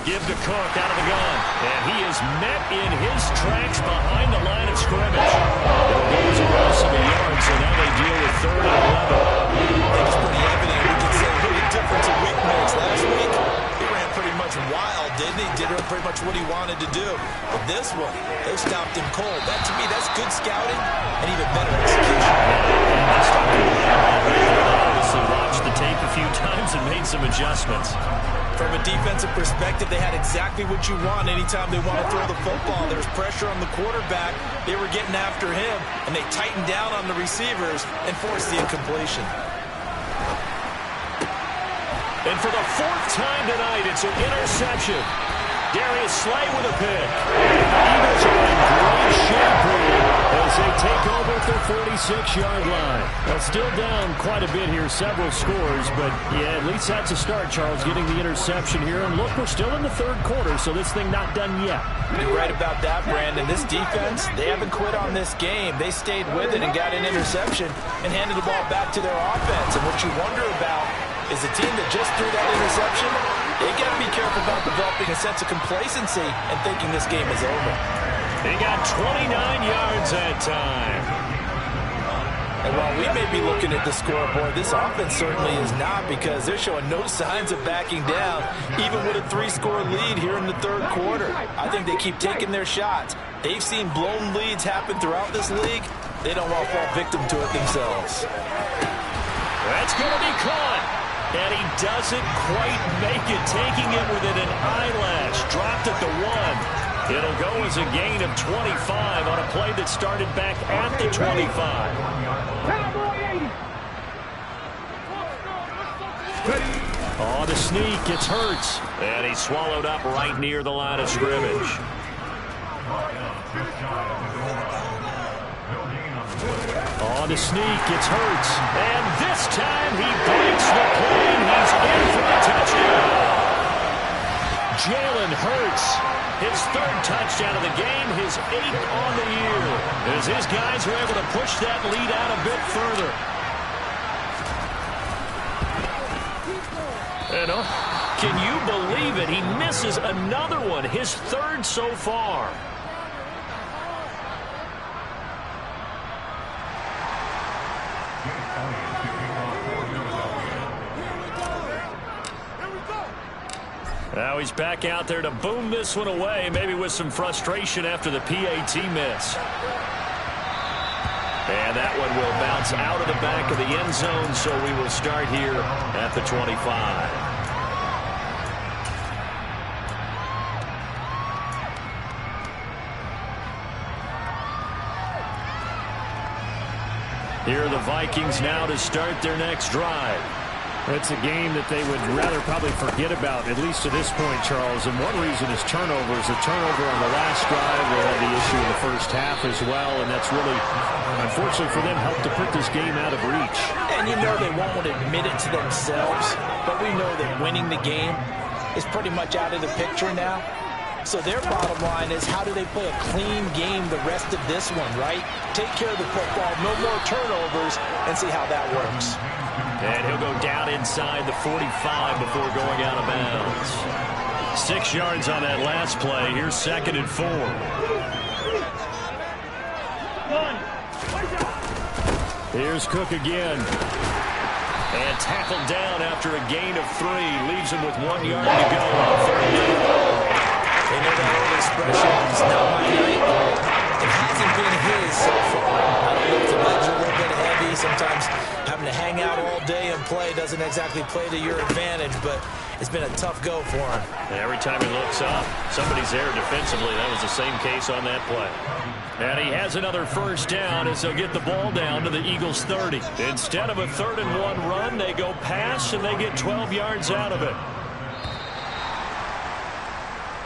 Give to Cook out of the gun. And he is met in his tracks behind the line of scrimmage. It'll go as a loss of a yard, so now they deal with 3rd and 11. I think it's pretty evident. We can say what a difference a week makes. Last week, he ran pretty much wild, didn't he? Did pretty much what he wanted to do. But this one, they stopped him cold. That, to me, that's good scouting and even better execution. Obviously watched the tape a few times and made some adjustments. From a defensive perspective, they had exactly what you want anytime they want to throw the football. There's pressure on the quarterback. They were getting after him, and they tightened down on the receivers and forced the incompletion. And for the 4th time tonight, it's an interception. Darius Slay with a pick. Eagles are in great shape here as they take over at their 46-yard line. Well, still down quite a bit here, several scores, but yeah, at least that's a start, Charles, getting the interception here. And look, we're still in the 3rd quarter, so this thing not done yet. You're right about that, Brandon. This defense, they haven't quit on this game. They stayed with it and got an interception and handed the ball back to their offense. And what you wonder about is the team that just threw that interception, they got to be careful about developing a sense of complacency and thinking this game is over. They got 29 yards that time. And while we may be looking at the scoreboard, this offense certainly is not, because they're showing no signs of backing down, even with a 3-score lead here in the 3rd quarter. I think they keep taking their shots. They've seen blown leads happen throughout this league. They don't want to fall victim to it themselves. That's going to be caught. And he doesn't quite make it, taking it within an eyelash. Dropped at the 1. It'll go as a gain of 25 on a play that started back at the 25. Oh, the sneak. It's Hurts. And he's swallowed up right near the line of scrimmage. On the sneak, it's Hurts. And this time he breaks the plane. He's in for a touchdown. Jalen Hurts, his 3rd touchdown of the game, his 8th on the year, as his guys are able to push that lead out a bit further. And can you believe it? He misses another one, his 3rd so far. Now he's back out there to boom this one away, maybe with some frustration after the PAT miss. And that one will bounce out of the back of the end zone, so we will start here at the 25. Here are the Vikings now to start their next drive. It's a game that they would rather probably forget about, at least to this point, Charles. And one reason is turnovers. A turnover on the last drive. They had the issue in the first half as well, and that's really, unfortunately for them, helped to put this game out of reach. And you know they won't admit it to themselves, but we know that winning the game is pretty much out of the picture now. So their bottom line is, how do they play a clean game the rest of this one, right? Take care of the football, no more turnovers, and see how that works. And he'll go down inside the 45 before going out of bounds. 6 yards on that last play. Here's 2nd and 4. Here's Cook again. And tackled down after a gain of 3. Leaves him with 1 yard to go on 3rd down. They know that old expression, it's not my night. It hasn't been his so far. I don't know if the legs are a little bit heavy. Sometimes having to hang out all day and play doesn't exactly play to your advantage, but it's been a tough go for him. Every time he looks up, somebody's there defensively. That was the same case on that play. And he has another first down as they'll get the ball down to the Eagles' 30. Instead of a 3rd and 1 run, they go pass, and they get 12 yards out of it.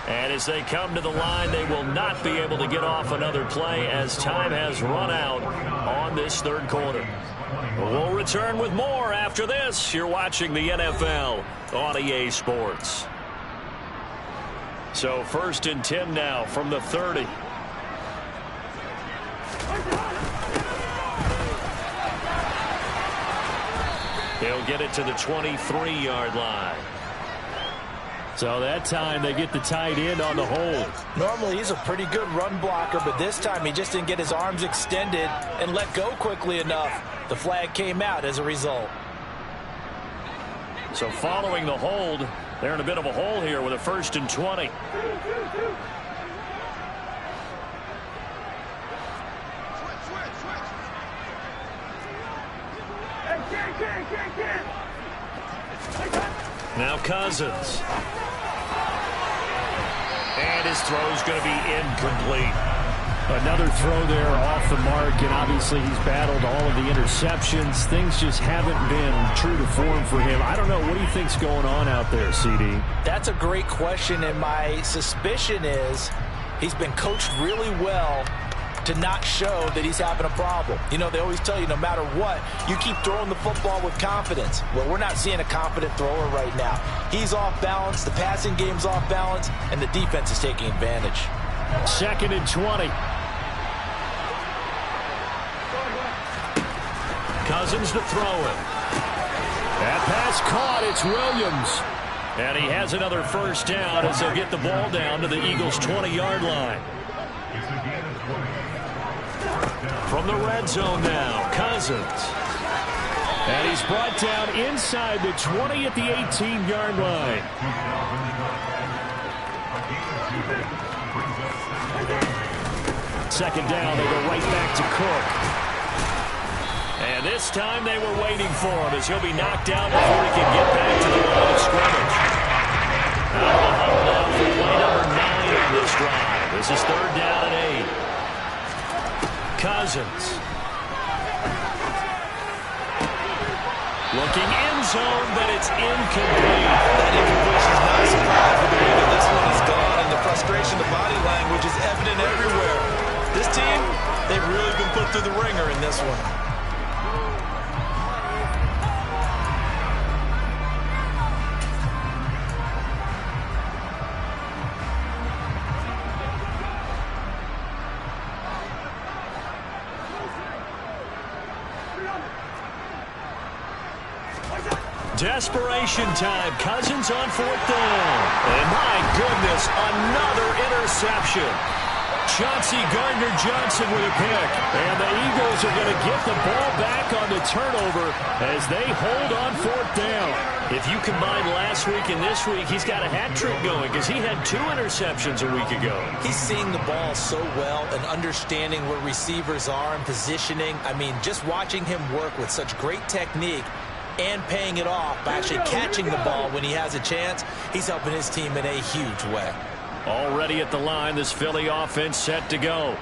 And as they come to the line, they will not be able to get off another play as time has run out on this 3rd quarter. We'll return with more after this. You're watching the NFL on EA Sports. So 1st and 10 now from the 30. He'll get it to the 23-yard line. So that time they get the tight end on the hold. Normally he's a pretty good run blocker, but this time he just didn't get his arms extended and let go quickly enough. The flag came out as a result. So following the hold, they're in a bit of a hole here with a 1st and 20. Now Cousins. And his throw's going to be incomplete. Another throw there off the mark, and obviously he's battled all of the interceptions. Things just haven't been true to form for him. I don't know. What do you think's going on out there, CD? That's a great question, and my suspicion is he's been coached really well to not show that he's having a problem. You know, they always tell you no matter what, you keep throwing the football with confidence. Well, we're not seeing a confident thrower right now. He's off balance, the passing game's off balance, and the defense is taking advantage. 2nd and 20. Cousins to throw it. That pass caught. It's Williams. And he has another first down as they'll get the ball down to the Eagles' 20-yard line. From the red zone now, Cousins. And he's brought down inside the 20 at the 18-yard line. Second down, they go right back to Cook. And this time they were waiting for him as he'll be knocked down before he can get back to the line of scrimmage. Out of the huddle now for play number 9 on this drive. This is 3rd down and 8. Cousins. Looking end zone, but it's incomplete. That incompletion is not a surprise with the way that this one has gone, and the frustration, the body language is evident everywhere. This team, they've really been put through the ringer in this one. Desperation time. Cousins on 4th down. And my goodness, another interception. Chauncey Gardner-Johnson with a pick. And the Eagles are going to get the ball back on the turnover as they hold on 4th down. If you combine last week and this week, he's got a hat trick going because he had 2 interceptions a week ago. He's seeing the ball so well and understanding where receivers are and positioning. I mean, just watching him work with such great technique and paying it off by actually catching the ball when he has a chance, he's helping his team in a huge way. Already at the line, this Philly offense set to go.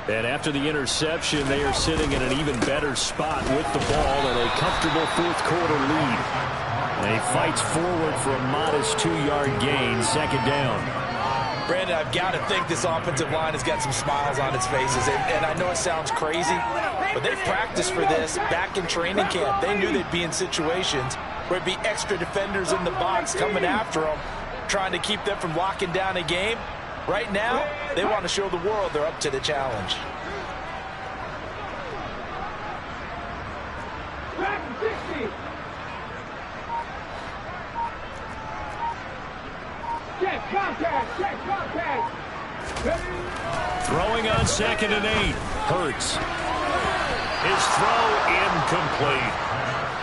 And after the interception, they are sitting in an even better spot with the ball and a comfortable 4th quarter lead. And he fights forward for a modest 2-yard gain, second down. Brandon, I've got to think this offensive line has got some smiles on its faces. And I know it sounds crazy, but they've practiced for this back in training camp. They knew they'd be in situations where it'd be extra defenders in the box coming after them, trying to keep them from locking down a game. Right now, they want to show the world they're up to the challenge. Check contact, check contact. Throwing on 2nd and 8. Hurts. His throw incomplete.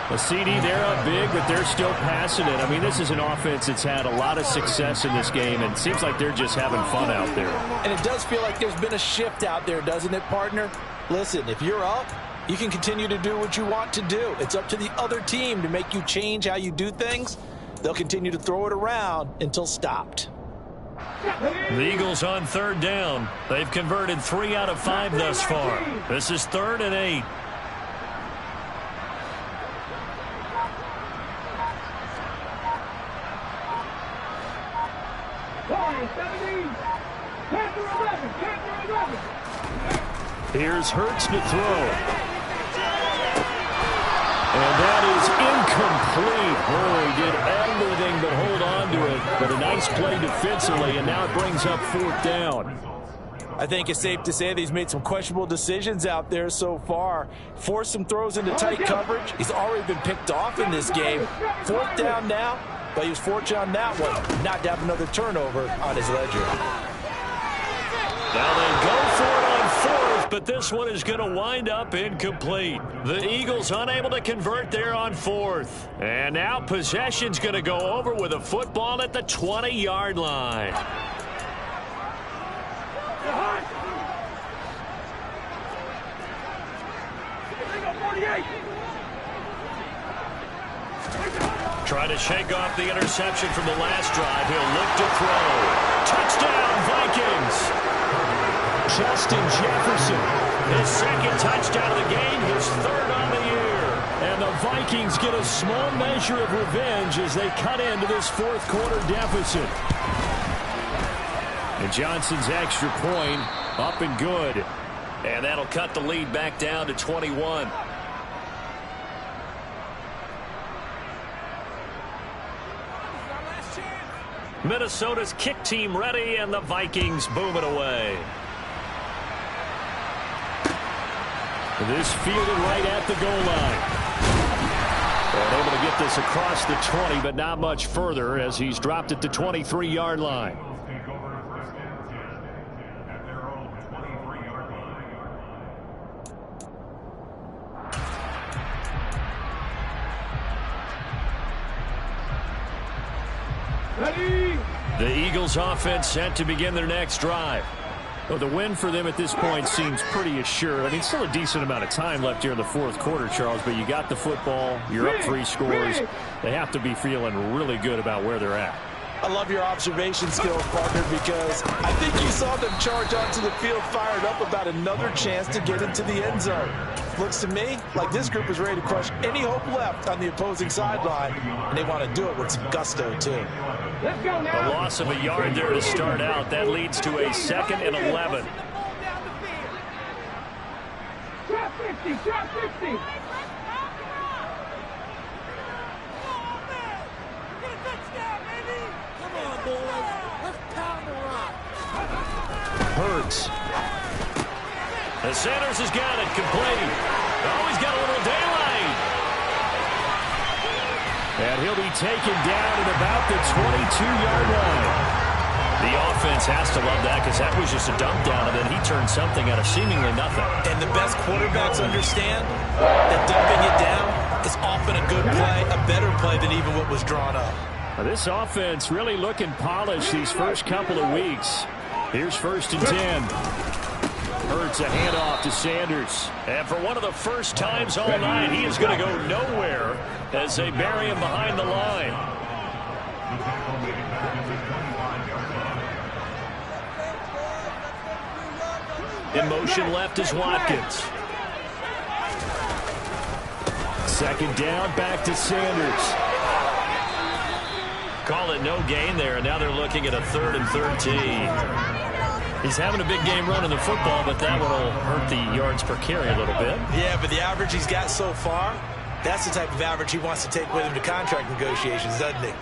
A CD, they're up big, but they're still passing it. I mean, this is an offense that's had a lot of success in this game, and it seems like they're just having fun out there. And it does feel like there's been a shift out there, doesn't it, partner? Listen, if you're up, you can continue to do what you want to do. It's up to the other team to make you change how you do things. They'll continue to throw it around until stopped. The Eagles on 3rd down. They've converted 3 out of 5 thus far. This is 3rd and 8. Here's Hurts to throw. And that is incomplete. Boy, did everything but hold on to it. But a nice play defensively, and now it brings up 4th down. I think it's safe to say that he's made some questionable decisions out there so far. Forced some throws into tight coverage. He's already been picked off in this game. 4th down now, but he was fortunate on that one not to have another turnover on his ledger. Now they go for it on 4th, but this one is going to wind up incomplete. The Eagles unable to convert there on 4th. And now possession's going to go over with a football at the 20-yard line. Trying to shake off the interception from the last drive. He'll look to throw. Touchdown, Vikings! Justin Jefferson, his 2nd touchdown of the game, his 3rd on the year. And the Vikings get a small measure of revenge as they cut into this 4th quarter deficit. And Johnson's extra point up and good. And that'll cut the lead back down to 21. Minnesota's kick team ready, and the Vikings boom it away. This fielded right at the goal line. And able to get this across the 20, but not much further as he's dropped at the 23-yard line. The Eagles offense set to begin their next drive. Well, the win for them at this point seems pretty assured. I mean, still a decent amount of time left here in the 4th quarter, Charles, but you got the football, you're up 3 scores. They have to be feeling really good about where they're at. I love your observation skills, partner, because I think you saw them charge onto the field fired up about another chance to get into the end zone. Looks to me like this group is ready to crush any hope left on the opposing sideline, and they want to do it with some gusto, too. Let's go now. A loss of a yard there to start out. That leads to a 2nd and 11. Drop 50, drop 50. Hurts. The Sanders has got it complete. Oh, he's got a little daylight. And he'll be taken down at about the 22-yard line. The offense has to love that because that was just a dump down, and then he turned something out of seemingly nothing. And the best quarterbacks understand that dumping it down is often a good play, a better play than even what was drawn up. Now, this offense really looking polished these first couple of weeks. Here's 1st and 10. Hurts a handoff to Sanders. And for one of the first times all night, he is going to go nowhere as they bury him behind the line. In motion left is Watkins. 2nd down, back to Sanders. Call it no gain there, and now they're looking at a 3rd and 13. He's having a big game running the football, but that one will hurt the yards per carry a little bit. Yeah, but the average he's got so far, that's the type of average he wants to take with him to contract negotiations, doesn't he?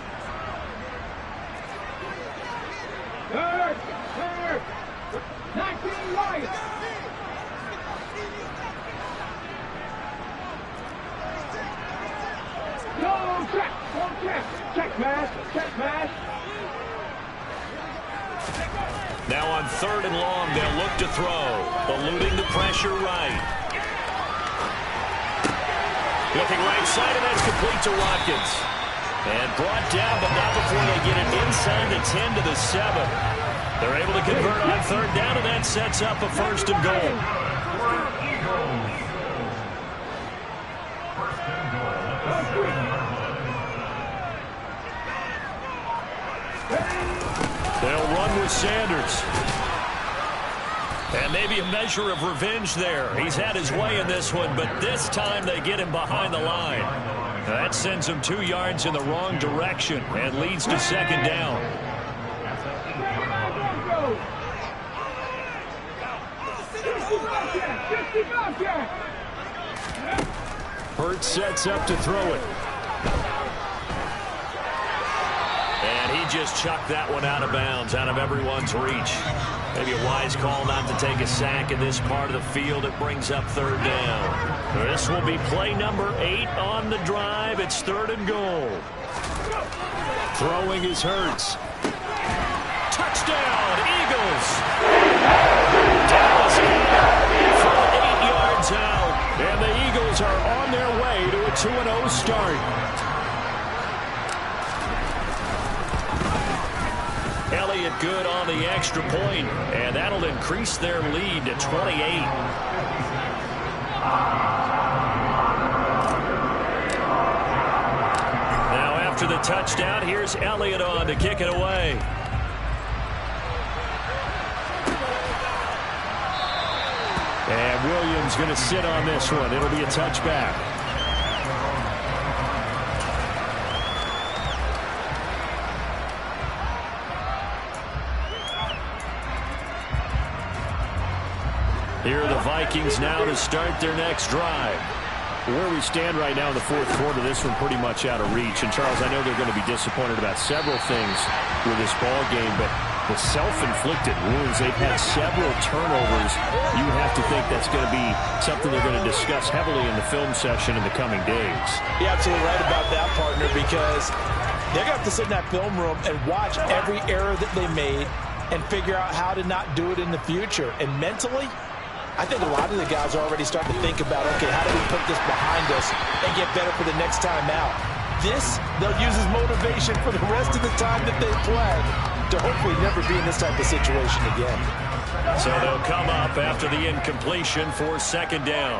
Third, 19 right. Go check, check mash. Now on 3rd and long, they'll look to throw, eluding the pressure right. Looking right side, and that's complete to Watkins. And brought down, but not before they get it inside the 10 to the 7. They're able to convert on 3rd down, and that sets up a 1st and goal. They'll run with Sanders. And maybe a measure of revenge there. He's had his way in this one, but this time they get him behind the line. That sends him 2 yards in the wrong direction and leads to 2nd down. Hurts sets up to throw it. And he just chucked that one out of bounds, out of everyone's reach. Maybe a wise call not to take a sack in this part of the field. It brings up 3rd down. This will be play number 8 on the drive. It's 3rd and goal. Throwing is Hurts. Touchdown, Eagles. Dallas from 8 yards out. And the Eagles are on their way to a 2-0 start. Elliott good on the extra point, and that'll increase their lead to 28. Now after the touchdown, here's Elliott on to kick it away. And Williams going to sit on this one. It'll be a touchback. Here are the Vikings now to start their next drive. Where we stand right now in the 4th quarter, this one pretty much out of reach. And, Charles, I know they're going to be disappointed about several things with this ball game, but the self-inflicted wounds, they've had several turnovers. You have to think that's going to be something they're going to discuss heavily in the film session in the coming days. You're absolutely right about that, partner, because they're going to have to sit in that film room and watch every error that they made and figure out how to not do it in the future. And mentally, I think a lot of the guys are already starting to think about, okay, how do we put this behind us and get better for the next time out? This, they'll use as motivation for the rest of the time that they play to hopefully never be in this type of situation again. So they'll come up after the incompletion for 2nd down.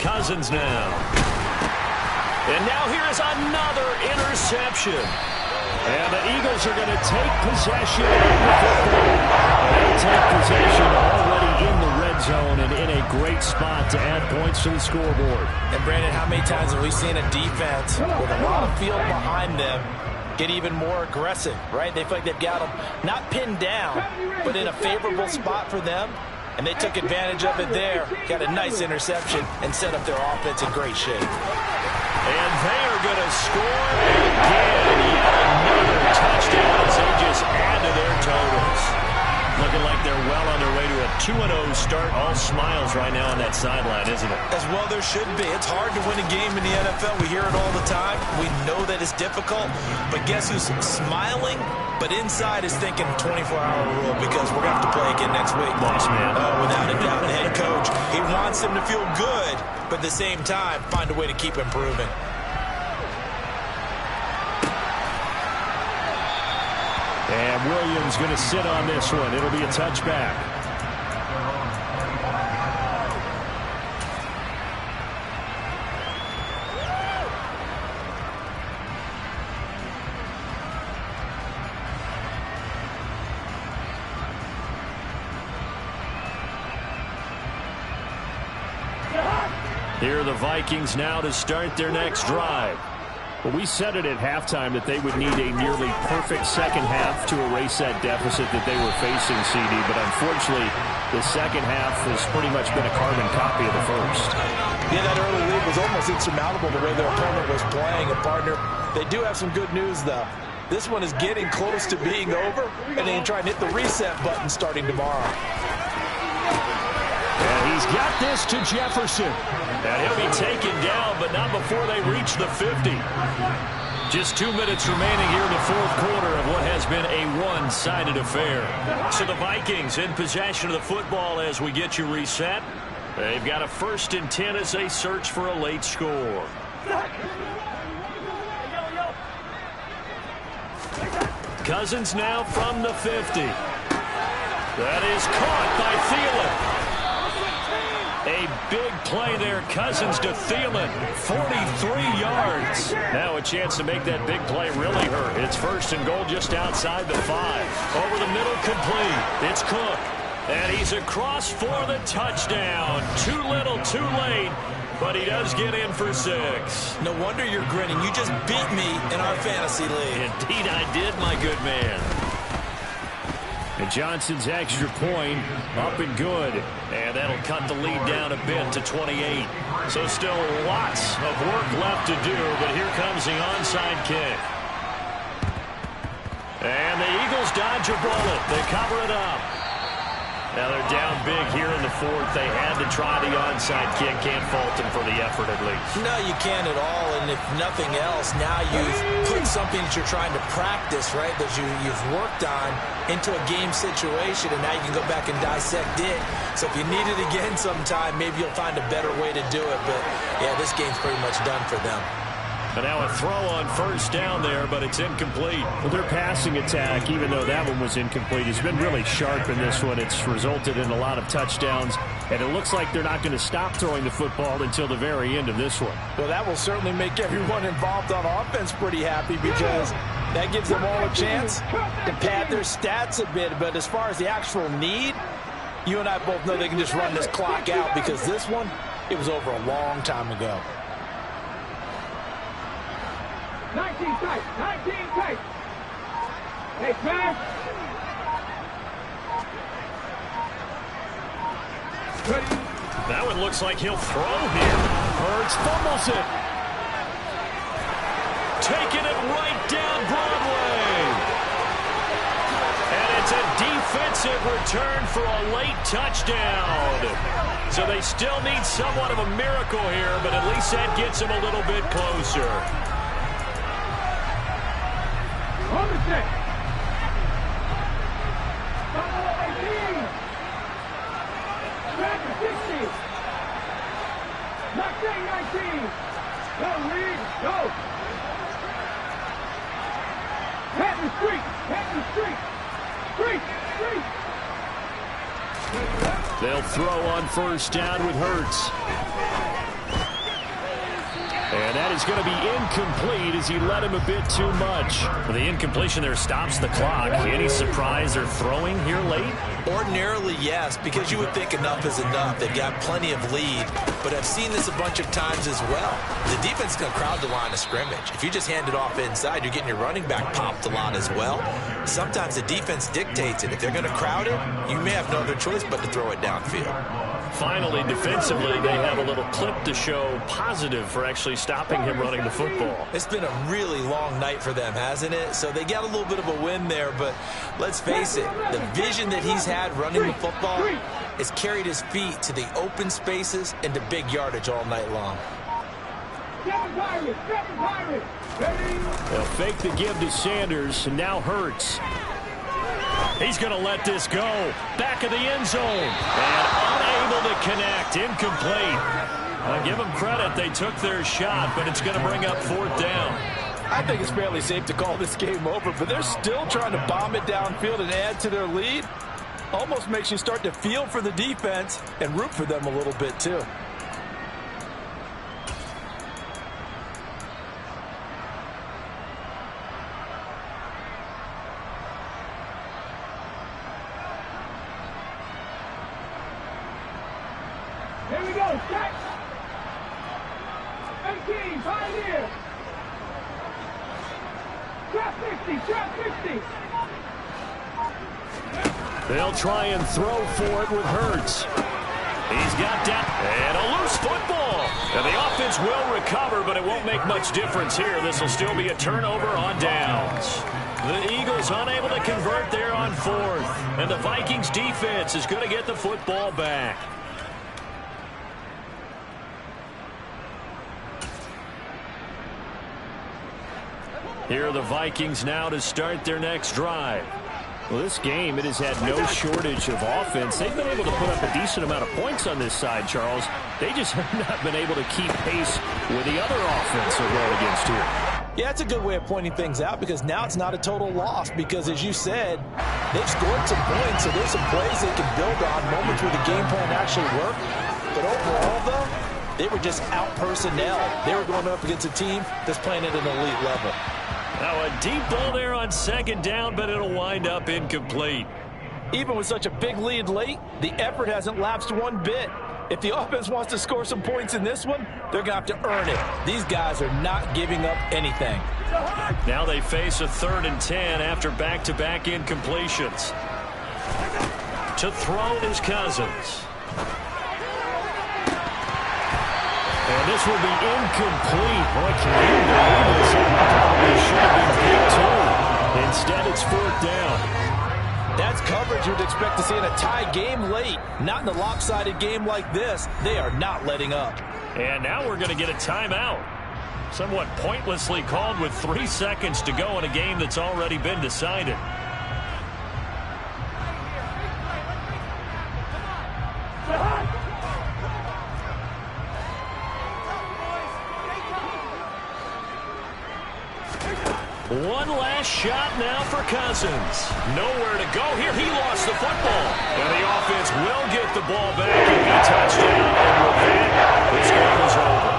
Cousins now. And now here is another interception. And the Eagles are going to take possession of the football. They'll take possession already in the red zone and in a great spot to add points to the scoreboard. And, Brandon, how many times have we seen a defense with a lot of field behind them get even more aggressive, right? They feel like they've got them not pinned down, but in a favorable spot for them. And they took advantage of it there, got a nice interception, and set up their offense in great shape. And they are going to score again. Yet another touchdown as they just add to their totals. Looking like they're well on their way to a 2-0 start. All smiles right now on that sideline, isn't it? As well there should be. It's hard to win a game in the NFL. We hear it all the time. We know that it's difficult. But guess who's smiling? But inside is thinking 24-hour rule because we're going to have to play again next week. Boss man. Oh, without a doubt, the head coach. He wants them to feel good, but at the same time, find a way to keep improving. And Williams going to sit on this one. It'll be a touchback. Here are the Vikings now to start their next drive. Well, we said it at halftime that they would need a nearly perfect second half to erase that deficit that they were facing, CD. But unfortunately, the second half has pretty much been a carbon copy of the first. Yeah, that early lead was almost insurmountable the way their opponent was playing. And, partner, they do have some good news, though. This one is getting close to being over, and they can try and hit the reset button starting tomorrow. And he's got this to Jefferson. And he'll be taken down, but not before they reach the 50. Just 2 minutes remaining here in the fourth quarter of what has been a one-sided affair. So the Vikings in possession of the football as we get you reset. They've got a 1st and 10 as they search for a late score. Cousins now from the 50. That is caught by Thielen. A big play there, Cousins to Thielen, 43 yards. Now a chance to make that big play really hurt. It's 1st and goal just outside the 5. Over the middle, complete. It's Cook. And he's across for the touchdown. Too little, too late. But he does get in for 6. No wonder you're grinning. You just beat me in our fantasy league. Indeed I did, my good man. And Johnson's extra point up and good. And that'll cut the lead down a bit to 28. So still lots of work left to do, but here comes the onside kick. And the Eagles dodge a bullet. They cover it up. Now they're down big here in the 4th. They had to try the onside kick. Can't fault them for the effort at least. No, you can't at all. And if nothing else, now you've put something that you're trying to practice, right, that you've worked on into a game situation, and now you can go back and dissect it. So if you need it again sometime, maybe you'll find a better way to do it. But, yeah, this game's pretty much done for them. And now a throw on 1st down there, but it's incomplete. Well, their passing attack, even though that one was incomplete, has been really sharp in this one. It's resulted in a lot of touchdowns, and it looks like they're not going to stop throwing the football until the very end of this one. Well, that will certainly make everyone involved on offense pretty happy because that gives them all a chance to pad their stats a bit. But as far as the actual need, you and I both know they can just run this clock out because this one, it was over a long time ago. 19 tight, 19 tight. Hey, pass. Ready. That one looks like he'll throw here. Hurts fumbles it. Taking it right down Broadway. And it's a defensive return for a late touchdown. So they still need somewhat of a miracle here, but at least that gets them a little bit closer. On the set. 18. Back to 60. Not saying 19. Go, Reed. Go. Pat the street. Pat the street. Street. Street. They'll throw on 1st down with Hurts. And that is going to be incomplete as he led him a bit too much. Well, the incompletion there stops the clock. Any surprise they're throwing here late? Ordinarily, yes, because you would think enough is enough. They've got plenty of lead, but I've seen this a bunch of times as well. The defense is going to crowd the line of scrimmage. If you just hand it off inside, you're getting your running back popped a lot as well. Sometimes the defense dictates it. If they're going to crowd it, you may have no other choice but to throw it downfield. Finally, defensively, they have a little clip to show positive for actually stopping him running the football. It's been a really long night for them, hasn't it? So they got a little bit of a win there, but let's face it, the vision that he's had running the football has carried his feet to the open spaces and to big yardage all night long. They'll fake the give to Sanders, and now Hurts. He's going to let this go. Back of the end zone. And unable to connect. Incomplete. I'll give them credit. They took their shot, but it's going to bring up 4th down. I think it's fairly safe to call this game over, but they're still trying to bomb it downfield and add to their lead. Almost makes you start to feel for the defense and root for them a little bit, too. Here we go, set. 18, Pioneer. Trap 60, trap 60. They'll try and throw for it with Hurts. He's got down. And a loose football. And the offense will recover, but it won't make much difference here. This will still be a turnover on downs. The Eagles unable to convert there on fourth. And the Vikings defense is going to get the football back. Here are the Vikings now to start their next drive. Well, this game, it has had no shortage of offense. They've been able to put up a decent amount of points on this side, Charles. They just have not been able to keep pace with the other offense they're going against here. Yeah, it's a good way of pointing things out because now it's not a total loss because, as you said, they've scored some points, so there's some plays they can build on, moments where the game plan actually worked. But overall, though, they were just out-personnel. They were going up against a team that's playing at an elite level. Now a deep ball there on second down, but it'll wind up incomplete. Even with such a big lead late, the effort hasn't lapsed one bit. If the offense wants to score some points in this one, they're going to have to earn it. These guys are not giving up anything. Now they face a 3rd and 10 after back-to-back incompletions. To throw is Cousins. And this will be incomplete. Boy, can you believe this? Probably should have been picked too. Instead, it's 4th down. That's coverage you'd expect to see in a tie game late. Not in a lopsided game like this. They are not letting up. And now we're going to get a timeout. Somewhat pointlessly called with 3 seconds to go in a game that's already been decided. One last shot now for Cousins. Nowhere to go here. He lost the football. And the offense will get the ball back and a touchdown. And with that, this game is over.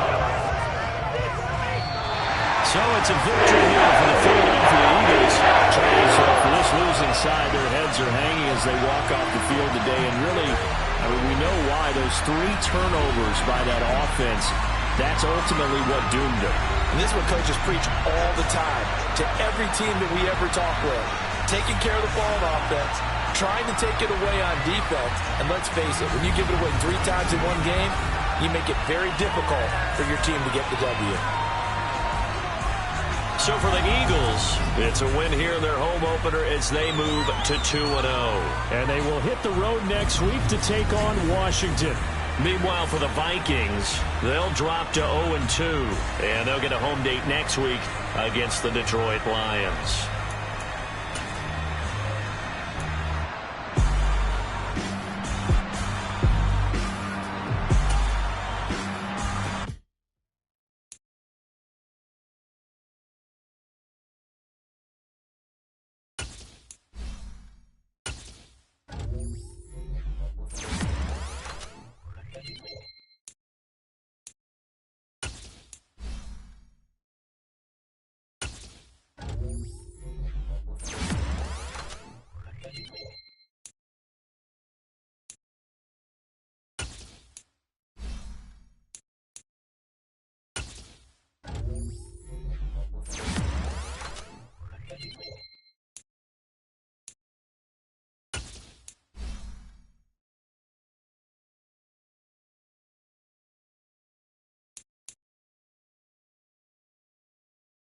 So it's a victory here for the Philadelphia Eagles. Charles, for this losing side, their heads are hanging as they walk off the field today. And really, I mean, we know why. Those 3 turnovers by that offense, that's ultimately what doomed them. And this is what coaches preach all the time to every team that we ever talk with. Taking care of the ball on offense, trying to take it away on defense. And let's face it, when you give it away 3 times in one game, you make it very difficult for your team to get the W. So for the Eagles, it's a win here in their home opener as they move to 2-0. And they will hit the road next week to take on Washington. Meanwhile, for the Vikings, they'll drop to 0-2, and they'll get a home date next week against the Detroit Lions.